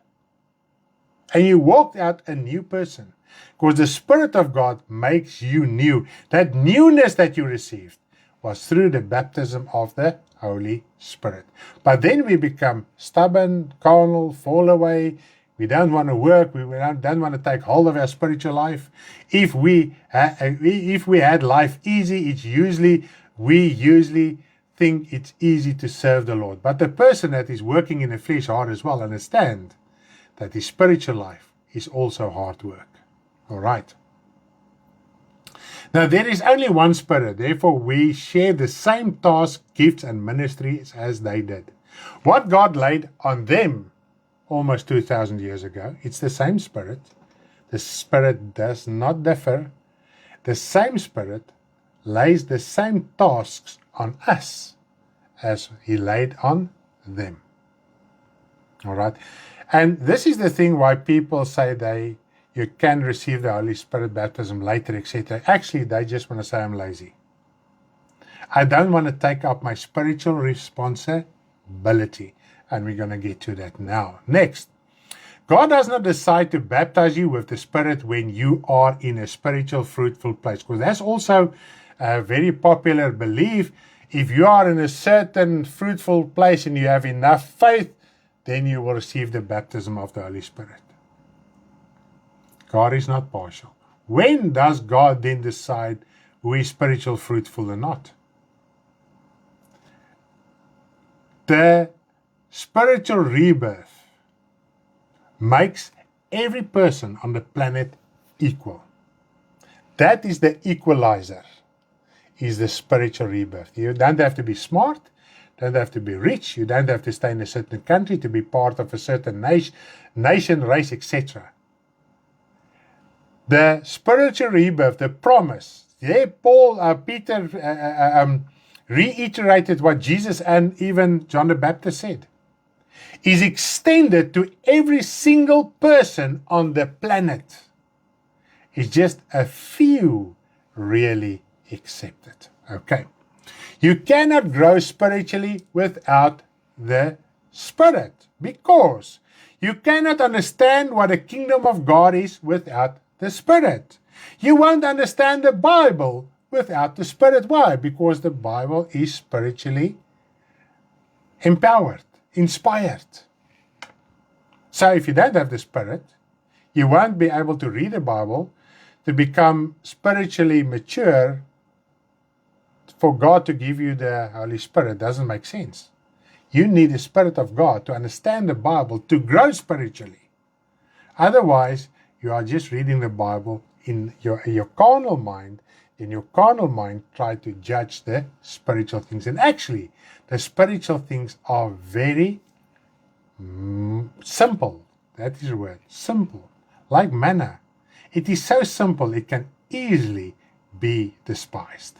And you walked out a new person. Because the Spirit of God makes you new. That newness that you received was through the baptism of the Holy Spirit. But then we become stubborn, carnal, fall away. We don't want to work. We don't want to take hold of our spiritual life. If we had life easy, it's usually we usually think it's easy to serve the Lord. But the person that is working in the flesh hard as well understand that his spiritual life is also hard work. All right. Now, there is only one Spirit. Therefore, we share the same tasks, gifts, and ministries as they did. What God laid on them almost 2,000 years ago, it's the same Spirit. The Spirit does not differ. The same Spirit lays the same tasks on us as He laid on them. All right. And this is the thing why people say you can receive the Holy Spirit baptism later, etc. Actually, they just want to say I'm lazy. I don't want to take up my spiritual responsibility. And we're going to get to that now. Next, God does not decide to baptize you with the Spirit when you are in a spiritual, fruitful place. Because that's also a very popular belief. If you are in a certain fruitful place and you have enough faith, then you will receive the baptism of the Holy Spirit. God is not partial. When does God then decide who is spiritual, fruitful, or not? The spiritual rebirth makes every person on the planet equal. That is the equalizer, is the spiritual rebirth. You don't have to be smart, don't have to be rich, you don't have to stay in a certain country to be part of a certain nation, race, etc. The spiritual rebirth, the promise, there Peter reiterated what Jesus and even John the Baptist said, is extended to every single person on the planet. It's just a few really accept it. Okay. You cannot grow spiritually without the Spirit, because you cannot understand what the kingdom of God is without the Spirit. You won't understand the Bible without the Spirit. Why? Because the Bible is spiritually empowered, inspired. So if you don't have the Spirit, you won't be able to read the Bible, to become spiritually mature. For God to give you the Holy Spirit doesn't make sense. You need the Spirit of God to understand the Bible, to grow spiritually. Otherwise, you are just reading the Bible in your carnal mind. In your carnal mind, try to judge the spiritual things. And actually, the spiritual things are very simple. That is the word, simple. Like manna. It is so simple, it can easily be despised.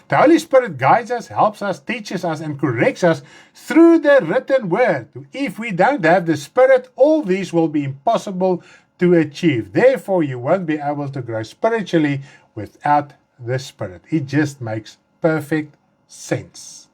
The Holy Spirit guides us, helps us, teaches us, and corrects us through the written word. If we don't have the Spirit, all these will be impossible to achieve. Therefore, you won't be able to grow spiritually without the Spirit. It just makes perfect sense.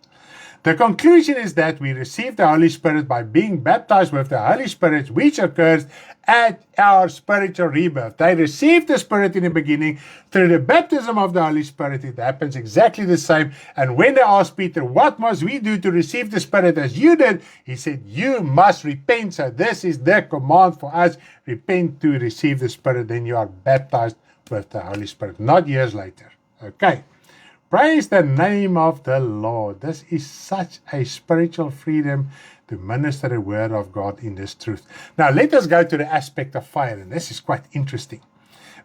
The conclusion is that we receive the Holy Spirit by being baptized with the Holy Spirit, which occurs at our spiritual rebirth. They received the Spirit in the beginning. Through the baptism of the Holy Spirit, it happens exactly the same. And when they asked Peter, what must we do to receive the Spirit as you did? He said, you must repent. So this is the command for us. Repent to receive the Spirit. Then you are baptized with the Holy Spirit. Not years later. Okay. Praise the name of the Lord. This is such a spiritual freedom to minister the word of God in this truth. Now let us go to the aspect of fire, and this is quite interesting.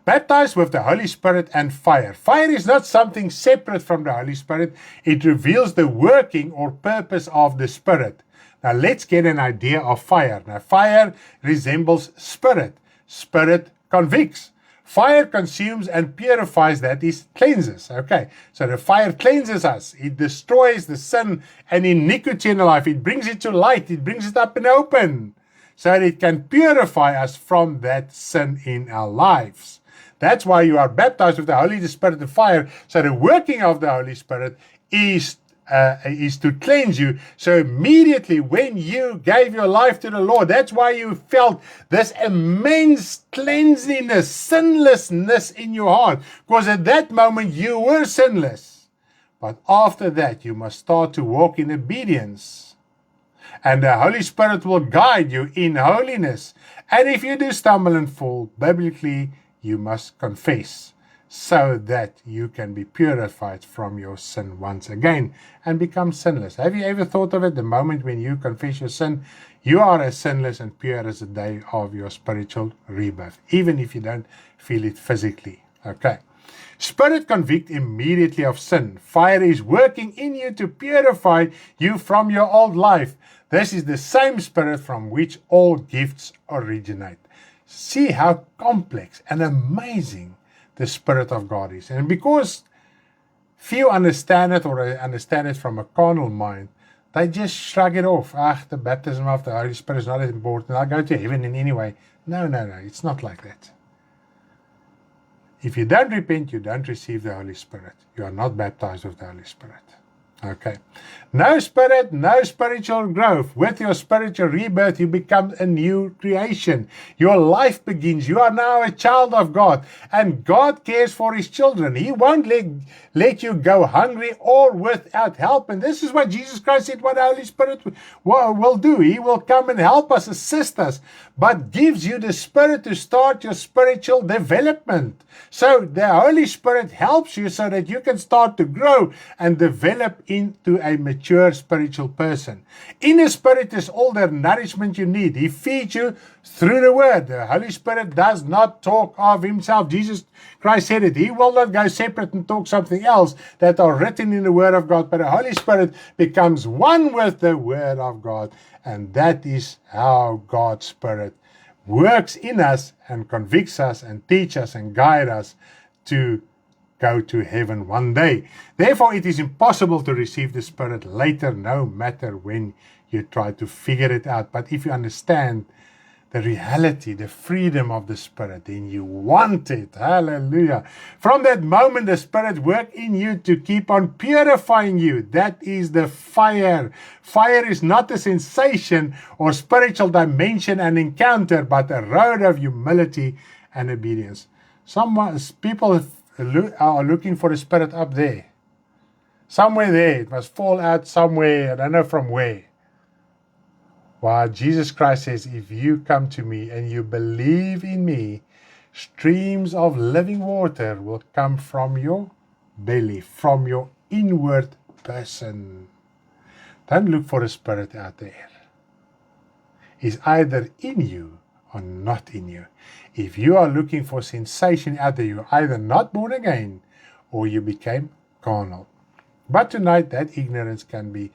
Baptized with the Holy Spirit and fire. Fire is not something separate from the Holy Spirit. It reveals the working or purpose of the Spirit. Now let's get an idea of fire. Now fire resembles spirit. Spirit convicts. Fire consumes and purifies, that is, cleanses. Okay, so the fire cleanses us. It destroys the sin and iniquity in life. It brings it to light. It brings it up and open so that it can purify us from that sin in our lives. That's why you are baptized with the Holy Spirit and fire. So the working of the Holy Spirit is to cleanse you. So immediately when you gave your life to the Lord, that's why you felt this immense cleanliness, sinlessness in your heart. Because at that moment you were sinless. But after that you must start to walk in obedience. And the Holy Spirit will guide you in holiness. And if you do stumble and fall, biblically you must confess so that you can be purified from your sin once again and become sinless. Have you ever thought of it? The moment when you confess your sin, you are as sinless and pure as the day of your spiritual rebirth, even if you don't feel it physically. Okay. Spirit convict immediately of sin. Fire is working in you to purify you from your old life. This is the same Spirit from which all gifts originate. See how complex and amazing the Spirit of God is. And because few understand it, or understand it from a carnal mind, they just shrug it off. The baptism of the Holy Spirit is not as important. I'll go to heaven in any way. No, it's not like that. If you don't repent, you don't receive the Holy Spirit. You are not baptized with the Holy Spirit. Okay. No spirit, no spiritual growth. With your spiritual rebirth, you become a new creation. Your life begins. You are now a child of God, and God cares for his children. He won't let you go hungry or without help. And this is what Jesus Christ said, what the Holy Spirit will do. He will come and help us, assist us, but gives you the Spirit to start your spiritual development. So the Holy Spirit helps you so that you can start to grow and develop into a mature spiritual person. In the Spirit is all the nourishment you need. He feeds you through the Word. The Holy Spirit does not talk of himself. Jesus Christ said it. He will not go separate and talk something else that are written in the Word of God. But the Holy Spirit becomes one with the Word of God. And that is how God's Spirit works in us and convicts us and teaches us and guides us to go to heaven one day. Therefore, it is impossible to receive the Spirit later, no matter when you try to figure it out. But if you understand the reality, the freedom of the Spirit, then you want it. Hallelujah. From that moment, the Spirit works in you to keep on purifying you. That is the fire. Fire is not a sensation or spiritual dimension and encounter, but a road of humility and obedience. People are looking for the Spirit up there. Somewhere there. It must fall out somewhere. I don't know from where. While Jesus Christ says, if you come to me and you believe in me, streams of living water will come from your belly, from your inward person. Don't look for a Spirit out there. It's either in you or not in you. If you are looking for sensation out there, you're either not born again or you became carnal. But tonight, that ignorance can be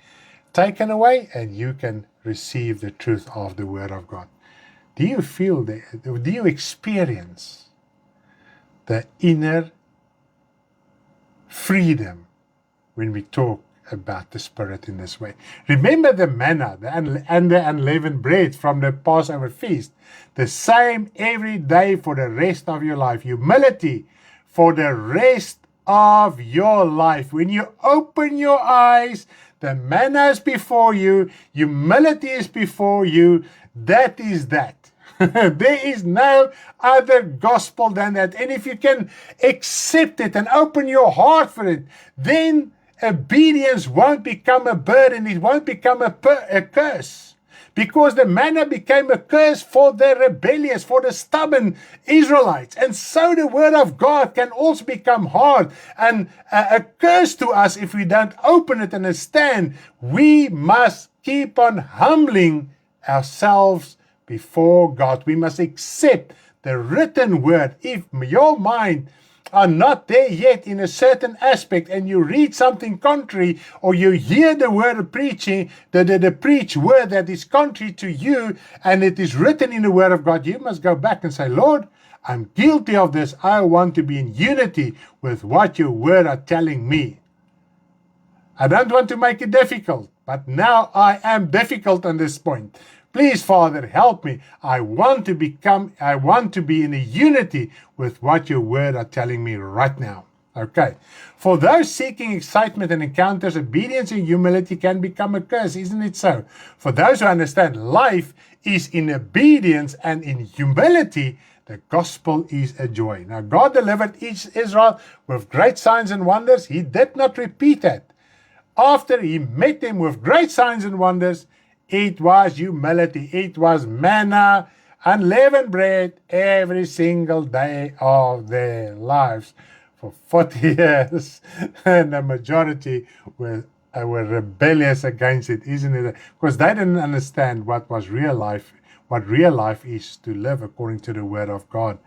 taken away and you can receive the truth of the Word of God. Do you feel that? Do you experience the inner freedom when we talk about the Spirit in this way? Remember the manna and the unleavened bread from the Passover feast. The same every day for the rest of your life. Humility for the rest of your life. When you open your eyes, the manna is before you, humility is before you. That is that. There is no other gospel than that. And if you can accept it and open your heart for it, then obedience won't become a burden. It won't become a curse. Because the manna became a curse for the rebellious, for the stubborn Israelites. And so the Word of God can also become hard and a curse to us if we don't open it and understand. We must keep on humbling ourselves before God. We must accept the written Word. If your mind are not there yet in a certain aspect and you read something contrary, or you hear the word of preaching, the preach word that is contrary to you, and it is written in the Word of God, you must go back and say, Lord, I'm guilty of this. I want to be in unity with what your word are telling me. I don't want to make it difficult, but now I am difficult on this point. Please, Father, help me. I want to be in a unity with what your word are telling me right now. Okay. For those seeking excitement and encounters, obedience and humility can become a curse, isn't it so? For those who understand life is in obedience and in humility, the gospel is a joy. Now, God delivered Israel with great signs and wonders. He did not repeat it. After he met them with great signs and wonders, it was humility. It was manna, unleavened bread every single day of their lives. for 40 years, and the majority were rebellious against it, isn't it? Because they didn't understand what real life is to live according to the Word of God.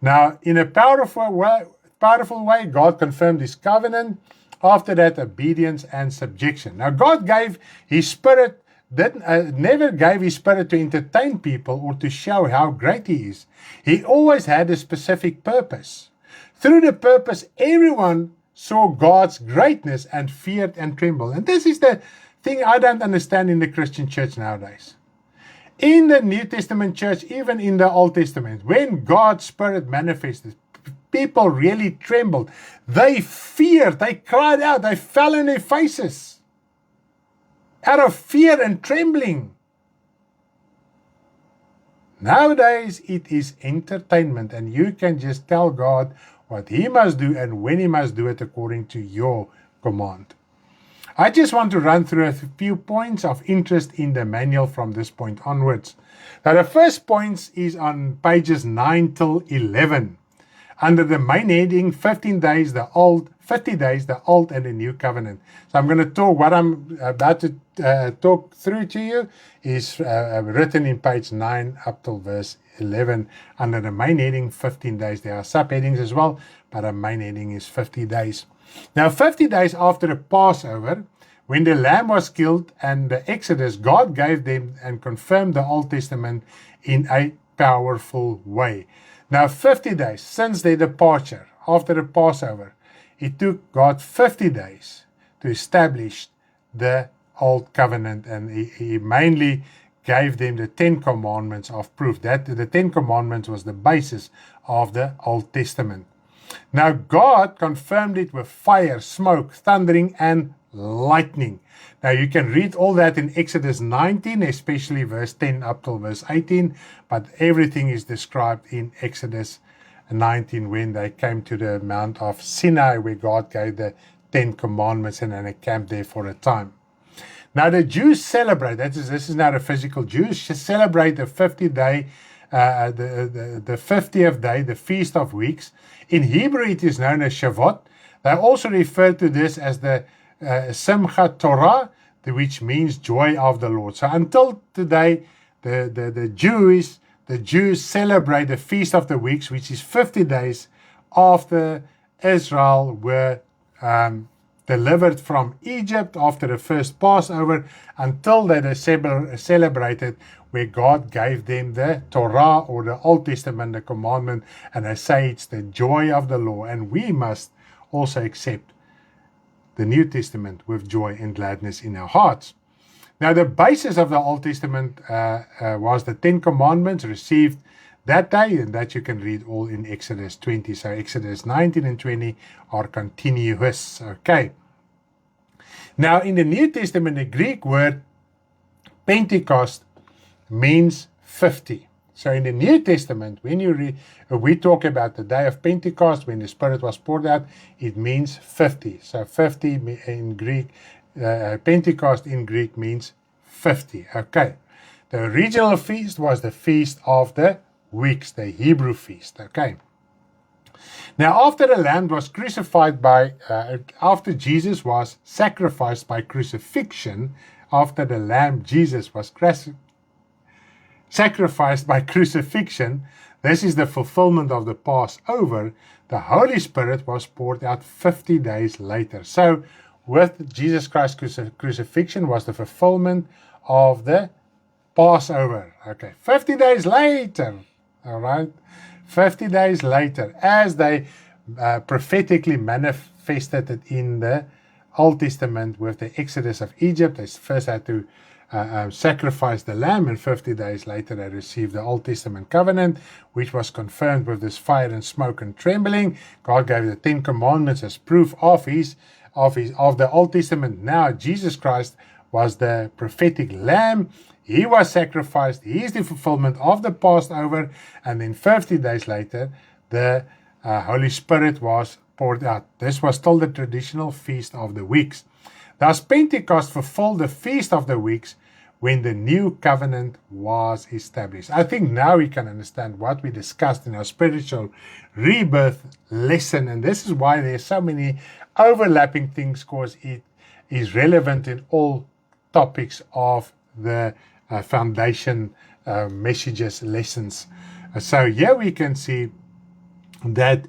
Now, in a powerful way, God confirmed His covenant. After that, obedience and subjection. Now, God gave His Spirit, never gave His Spirit to entertain people or to show how great He is. He always had a specific purpose. Through the purpose, everyone saw God's greatness and feared and trembled. And this is the thing I don't understand in the Christian church nowadays. In the New Testament church, even in the Old Testament, when God's Spirit manifested, people really trembled. They feared, they cried out, they fell on their faces out of fear and trembling. Nowadays, it is entertainment, and you can just tell God what He must do and when He must do it according to your command. I just want to run through a few points of interest in the manual from this point onwards. Now, the first point is on pages 9 till 11. Under the main heading, 50 days, the Old and the New Covenant. So I'm going to talk, what I'm about to talk through to you is written in page 9 up till verse 11. Under the main heading, 15 days. There are subheadings as well, but the main heading is 50 days. Now, 50 days after the Passover, when the lamb was killed and the Exodus, God gave them and confirmed the Old Testament in a powerful way. Now, 50 days since their departure, after the Passover, it took God 50 days to establish the Old Covenant, and He mainly gave them the 10 Commandments of proof. That the 10 Commandments was the basis of the Old Testament. Now, God confirmed it with fire, smoke, thundering, and lightning. Now, you can read all that in Exodus 19, especially verse 10 up till verse 18, but everything is described in Exodus 19 when they came to the Mount of Sinai, where God gave the 10 Commandments, and then they camped there for a time. Now, the Jews celebrate, this is now the physical Jews, celebrate the 50th day, the Feast of Weeks. In Hebrew, it is known as Shavuot. They also refer to this as the Simchat Torah, which means joy of the Lord. So until today, the Jews celebrate the Feast of the Weeks, which is 50 days after Israel were delivered from Egypt after the first Passover, until they celebrated where God gave them the Torah, or the Old Testament, the commandment, and they say it's the joy of the Lord. And we must also accept the New Testament with joy and gladness in our hearts. Now, the basis of the Old Testament was the 10 Commandments received that day, and that you can read all in Exodus 20. So Exodus 19 and 20 are continuous. Okay. Now, in the New Testament, the Greek word Pentecost means 50. So in the New Testament, when you read, we talk about the day of Pentecost, when the Spirit was poured out, it means 50. So 50 in Greek, Pentecost in Greek means 50. Okay. The original feast was the Feast of the Weeks, the Hebrew feast. Okay. Now, after the Lamb was crucified after Jesus was sacrificed by crucifixion, after the Lamb Jesus was sacrificed by crucifixion, this is the fulfillment of the Passover. The Holy Spirit was poured out 50 days later. So, with Jesus Christ's crucifixion was the fulfillment of the Passover. Okay, 50 days later, all right, 50 days later, as they prophetically manifested it in the Old Testament with the Exodus of Egypt. They first had to sacrifice the lamb, and 50 days later they received the Old Testament covenant, which was confirmed with this fire and smoke and trembling. God gave the 10 Commandments as proof of the Old Testament. Now Jesus Christ was the prophetic lamb. He was sacrificed. He is the fulfillment of the Passover, and then 50 days later the Holy Spirit was poured out. This was still the traditional Feast of the Weeks. Thus, Pentecost fulfilled the Feast of the Weeks when the new covenant was established. I think now we can understand what we discussed in our spiritual rebirth lesson, and this is why there's so many overlapping things, because it is relevant in all topics of the foundation messages, lessons. So here we can see that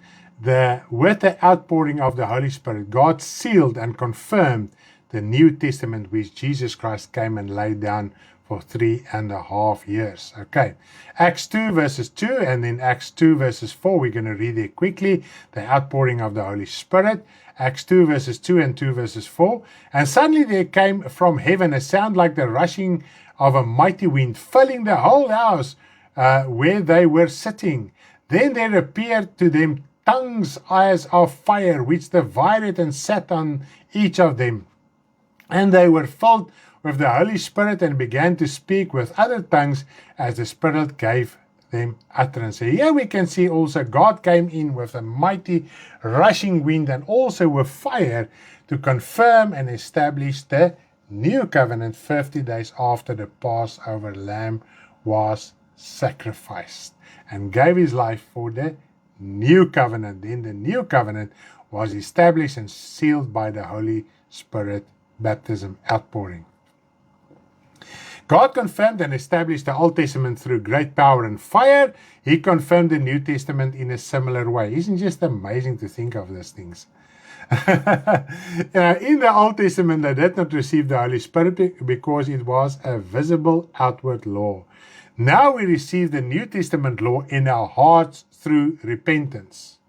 with the outpouring of the Holy Spirit, God sealed and confirmed the New Testament, which Jesus Christ came and laid down for 3.5 years. Okay, Acts 2 verses 2 and then Acts 2 verses 4. We're going to read it quickly. The outpouring of the Holy Spirit. Acts 2 verses 2 and 2 verses 4. And suddenly there came from heaven a sound like the rushing of a mighty wind, filling the whole house where they were sitting. Then there appeared to them tongues as of fire, which divided and sat on each of them. And they were filled with the Holy Spirit and began to speak with other tongues as the Spirit gave them utterance. So here we can see also God came in with a mighty rushing wind and also with fire to confirm and establish the new covenant 50 days after the Passover lamb was sacrificed and gave his life for the new covenant. Then the new covenant was established and sealed by the Holy Spirit baptism outpouring. God confirmed and established the Old Testament through great power and fire. He confirmed the New Testament in a similar way. Isn't it just amazing to think of these things? In the Old Testament, they did not receive the Holy Spirit because it was a visible outward law. Now we receive the New Testament law in our hearts through repentance.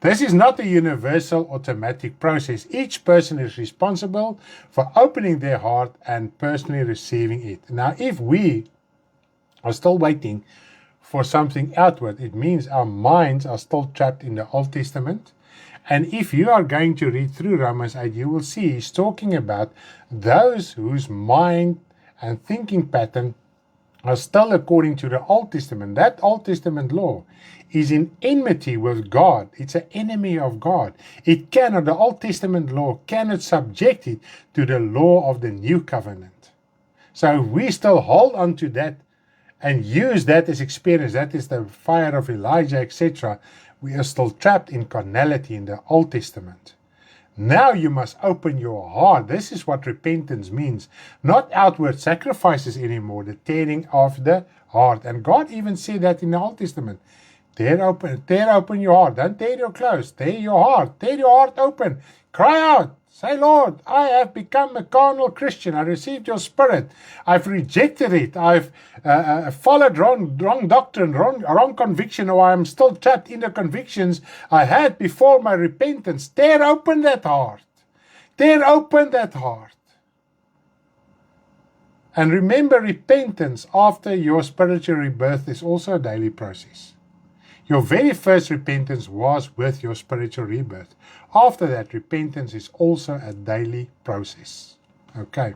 This is not a universal automatic process. Each person is responsible for opening their heart and personally receiving it. Now, if we are still waiting for something outward, it means our minds are still trapped in the Old Testament. And if you are going to read through Romans 8, you will see he's talking about those whose mind and thinking pattern are still according to the Old Testament. That Old Testament law is in enmity with God. It's an enemy of God. The Old Testament law cannot subject it to the law of the new covenant. So if we still hold on to that and use that as experience, that is the fire of Elijah, etc., we are still trapped in carnality in the Old Testament. Now you must open your heart. This is what repentance means. Not outward sacrifices anymore, the tearing of the heart. And God even said that in the Old Testament. Tear open your heart. Don't tear your clothes. Tear your heart. Tear your heart open. Cry out. Say, Lord, I have become a carnal Christian. I received your Spirit. I've rejected it. I've followed wrong doctrine, wrong conviction, or I'm still trapped in the convictions I had before my repentance. Tear open that heart. Tear open that heart. And remember, repentance after your spiritual rebirth is also a daily process. Your very first repentance was with your spiritual rebirth. After that, repentance is also a daily process. Okay.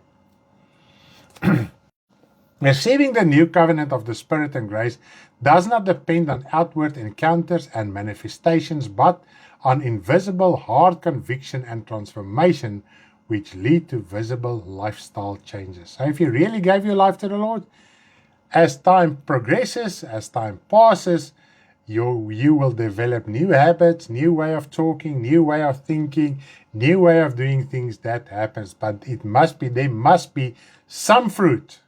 Receiving the new covenant of the Spirit and grace does not depend on outward encounters and manifestations, but on invisible heart conviction and transformation, which lead to visible lifestyle changes. So if you really gave your life to the Lord, as time progresses, as time passes, you will develop new habits, new way of talking, new way of thinking, new way of doing things. That happens, but there must be some fruit.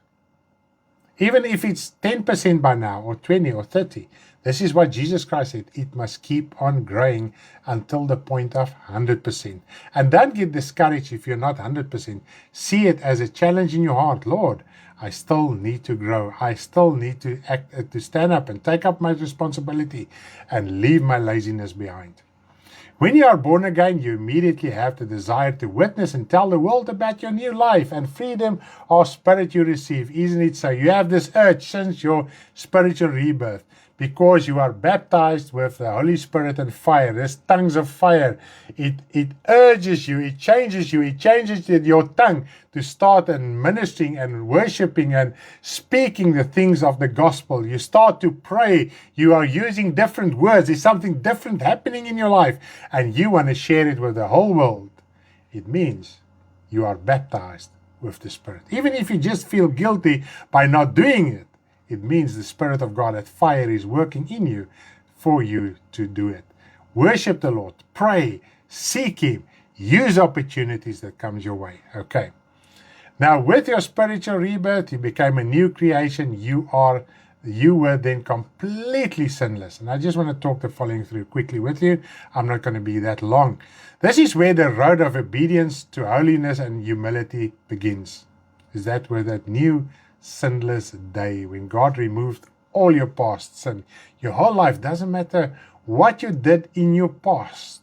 Even if it's 10% by now, or 20 or 30, this is what Jesus Christ said. It must keep on growing until the point of 100%. And don't get discouraged if you're not 100%. See it as a challenge in your heart. Lord, I still need to grow. I still need to stand up and take up my responsibility and leave my laziness behind. When you are born again, you immediately have the desire to witness and tell the world about your new life and freedom of spirit you receive. Isn't it so? You have this urge since your spiritual rebirth, because you are baptized with the Holy Spirit and fire. There's tongues of fire. It urges you, it changes your tongue to start and ministering and worshiping and speaking the things of the gospel. You start to pray. You are using different words. There's something different happening in your life, and you want to share it with the whole world. It means you are baptized with the Spirit. Even if you just feel guilty by not doing it, it means the Spirit of God, that fire, is working in you for you to do it. Worship the Lord, pray, seek Him, use opportunities that comes your way. Okay. Now, with your spiritual rebirth, you became a new creation. You were then completely sinless. And I just want to talk the following through quickly with you. I'm not going to be that long. This is where the road of obedience to holiness and humility begins. Is that where that new sinless day, when God removed all your past sin, your whole life, doesn't matter what you did in your past,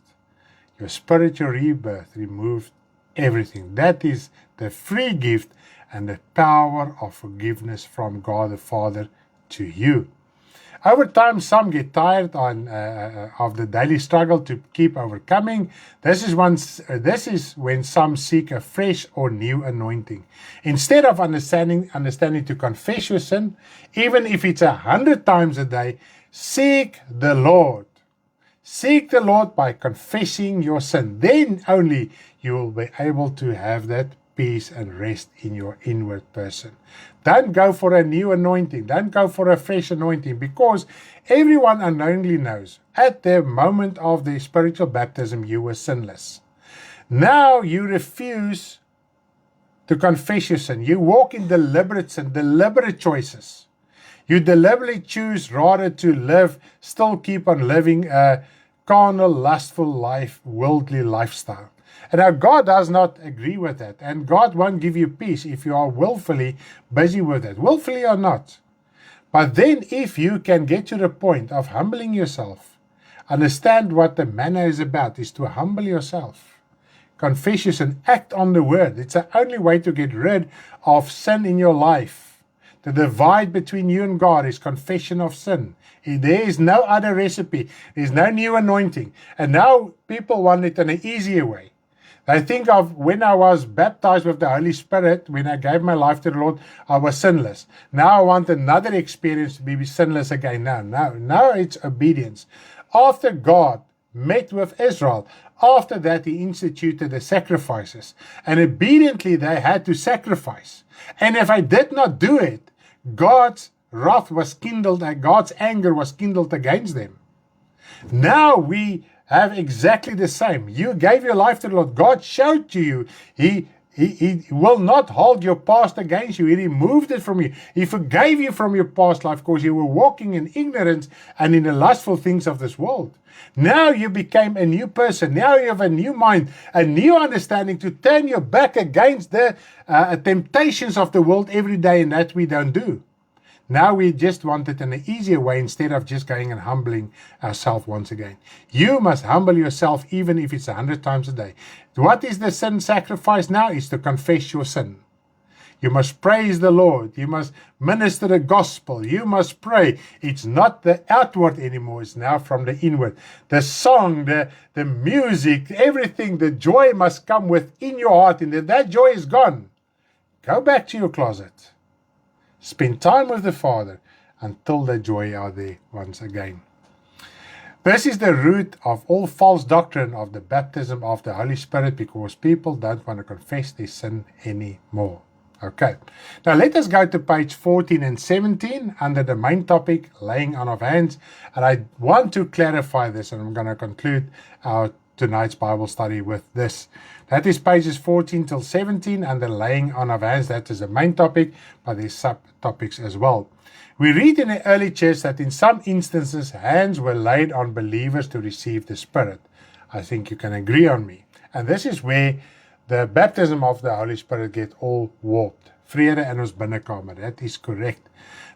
your spiritual rebirth removed everything. That is the free gift and the power of forgiveness from God the Father to you. Over time, some get tired of the daily struggle to keep overcoming. This is when some seek a fresh or new anointing. Instead of understanding to confess your sin, even if it's 100 times a day, seek the Lord. Seek the Lord by confessing your sin. Then only you will be able to have that peace and rest in your inward person. Don't go for a new anointing. Don't go for a fresh anointing, because everyone unknowingly knows at the moment of the spiritual baptism you were sinless. Now you refuse to confess your sin. You walk in deliberate sin, deliberate choices. You deliberately choose rather to still keep on living a carnal, lustful life, worldly lifestyle. And now God does not agree with that. And God won't give you peace if you are willfully busy with it, willfully or not. But then if you can get to the point of humbling yourself, understand what the manner is about, is to humble yourself. Confess your sin, act on the word. It's the only way to get rid of sin in your life. The divide between you and God is confession of sin. There is no other recipe. There's no new anointing. And now people want it in an easier way. I think of when I was baptized with the Holy Spirit, when I gave my life to the Lord, I was sinless. Now I want another experience to be sinless again. Now it's obedience. After God met with Israel, after that He instituted the sacrifices. And obediently they had to sacrifice. And if I did not do it, God's wrath was kindled, and God's anger was kindled against them. Now we have exactly the same. You gave your life to the Lord. God showed to you. He will not hold your past against you. He removed it from you. He forgave you from your past life because you were walking in ignorance and in the lustful things of this world. Now you became a new person. Now you have a new mind, a new understanding to turn your back against the temptations of the world every day, and that we don't do. Now we just want it in an easier way instead of just going and humbling ourselves once again. You must humble yourself even if it's 100 times a day. What is the sin sacrifice now? Is to confess your sin. You must praise the Lord. You must minister the gospel. You must pray. It's not the outward anymore. It's now from the inward. The song, the music, everything, the joy must come within your heart. And if that joy is gone, go back to your closet. Spend time with the Father until the joy are there once again. This is the root of all false doctrine of the baptism of the Holy Spirit, because people don't want to confess their sin anymore. Okay, now let us go to page 14 and 17 under the main topic, laying on of hands. And I want to clarify this, and I'm going to conclude our tonight's Bible study with this. That is pages 14 till 17 under laying on of hands. That is the main topic, but there's subtopics as well. We read in the early church that in some instances hands were laid on believers to receive the Spirit. I think you can agree on me. And this is where the baptism of the Holy Spirit gets all warped. Vrede in ons binnekamer. That is correct.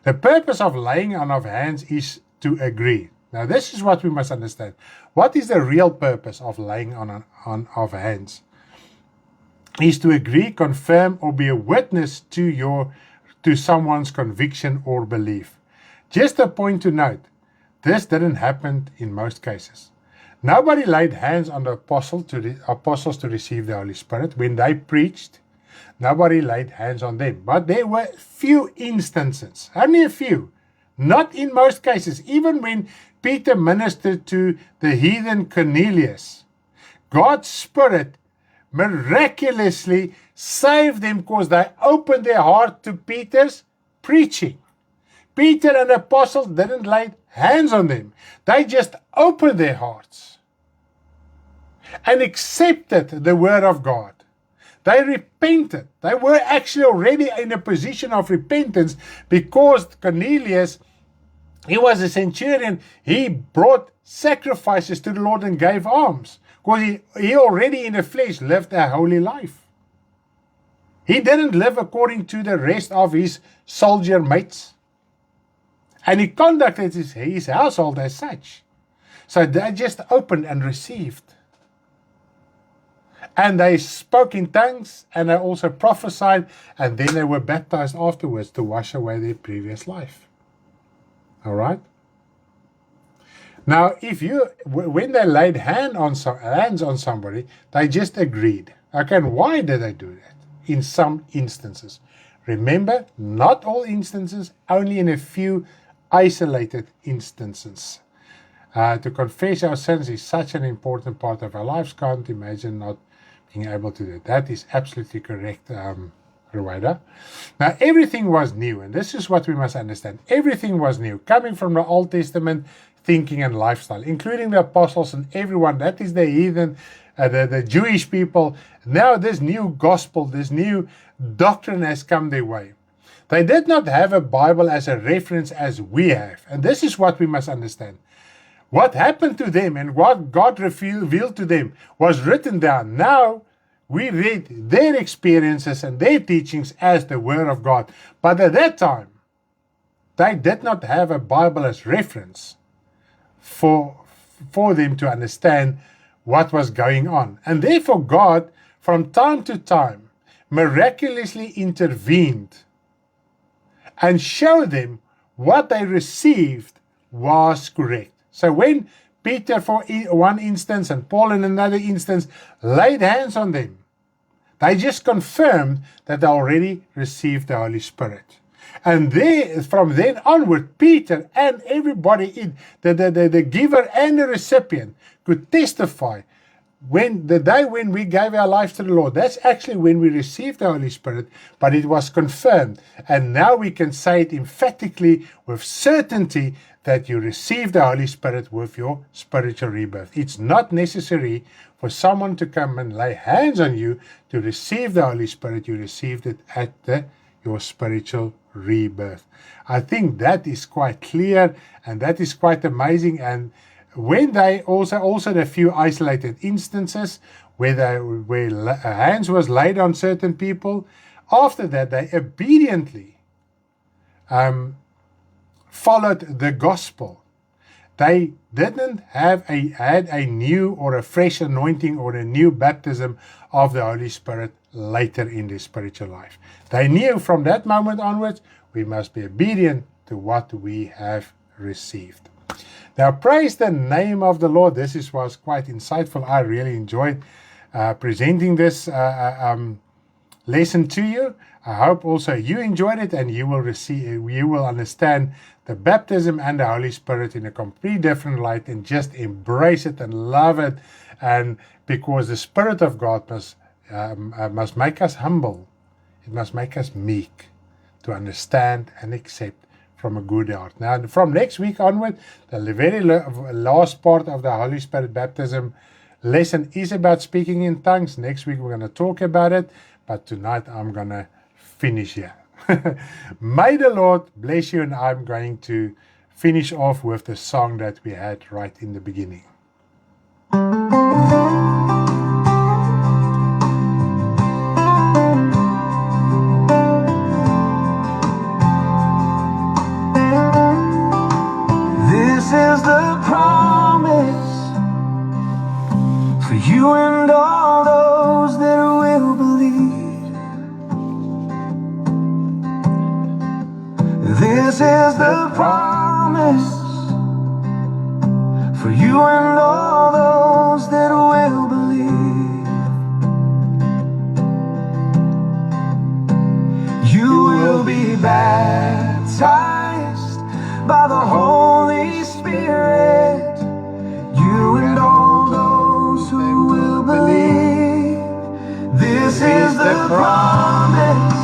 The purpose of laying on of hands is to agree. Now this is what we must understand. What is the real purpose of laying on of hands? Is to agree, confirm, or be a witness to someone's conviction or belief. Just a point to note, this didn't happen in most cases. Nobody laid hands on the apostles to receive the Holy Spirit. When they preached, nobody laid hands on them. But there were few instances, only a few, not in most cases. Even when Peter ministered to the heathen Cornelius, God's Spirit miraculously saved them because they opened their heart to Peter's preaching. Peter and the apostles didn't lay hands on them. They just opened their hearts and accepted the word of God. They repented. They were actually already in a position of repentance because Cornelius, he was a centurion. He brought sacrifices to the Lord and gave alms because he already in the flesh lived a holy life. He didn't live according to the rest of his soldier mates. And he conducted his household as such. So they just opened and received. And they spoke in tongues, and they also prophesied, and then they were baptized afterwards to wash away their previous life. All right? Now, when they laid hands on somebody, they just agreed. Okay, and why did they do that? In some instances. Remember, not all instances, only in a few isolated instances. To confess our sins is such an important part of our lives. Can't imagine not being able to do it. That is absolutely correct, Ruwaida. Now, everything was new, and this is what we must understand. Everything was new, coming from the Old Testament thinking and lifestyle, including the apostles and everyone. That is the heathen, the Jewish people. Now this new gospel, this new doctrine has come their way. They did not have a Bible as a reference as we have. And this is what we must understand. What happened to them and what God revealed to them was written down. Now we read their experiences and their teachings as the Word of God. But at that time, they did not have a Bible as reference for them to understand what was going on. And therefore God, from time to time, miraculously intervened and showed them what they received was correct. So when Peter, for one instance, and Paul in another instance, laid hands on them, they just confirmed that they already received the Holy Spirit. And from then onward, Peter and everybody, the giver and the recipient, could testify the day when we gave our lives to the Lord. That's actually when we received the Holy Spirit, but it was confirmed. And now we can say it emphatically with certainty that you received the Holy Spirit with your spiritual rebirth. It's not necessary for someone to come and lay hands on you to receive the Holy Spirit. You received it at your spiritual rebirth. I think that is quite clear, and that is quite amazing. And when they also the few isolated instances where hands was laid on certain people, after that they obediently followed the gospel. They didn't had a new or a fresh anointing or a new baptism of the Holy Spirit later in their spiritual life. They knew from that moment onwards, we must be obedient to what we have received. Now, praise the name of the Lord. This was quite insightful. I really enjoyed presenting this lesson to you. I hope also you enjoyed it, and you will understand the baptism and the Holy Spirit in a complete different light, and just embrace it and love it. And because the Spirit of God must make us humble, it must make us meek to understand and accept from a good heart. Now, from next week onward, the very last part of the Holy Spirit baptism lesson is about speaking in tongues. Next week, we're going to talk about it, but tonight I'm going to finish here. May the Lord bless you, and I'm going to finish off with the song that we had right in the beginning. This is the promise for you and all those that will believe. This is the promise for you and all those that will believe. You will be baptized by the Holy Spirit. You and all those who will believe, promise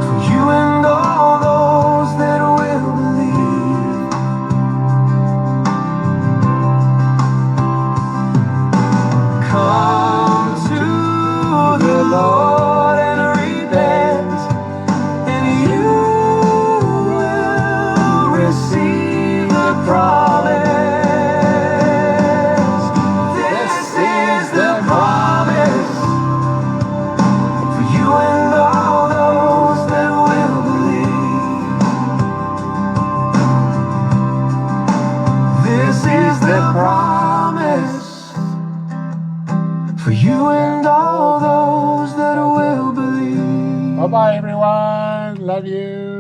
for you and all those that will believe. Come to the Lord and repent, and you will receive the promise. This is the promise for you and all those that will believe. This is the promise for you and all those that will believe. Bye bye, everyone. Love you.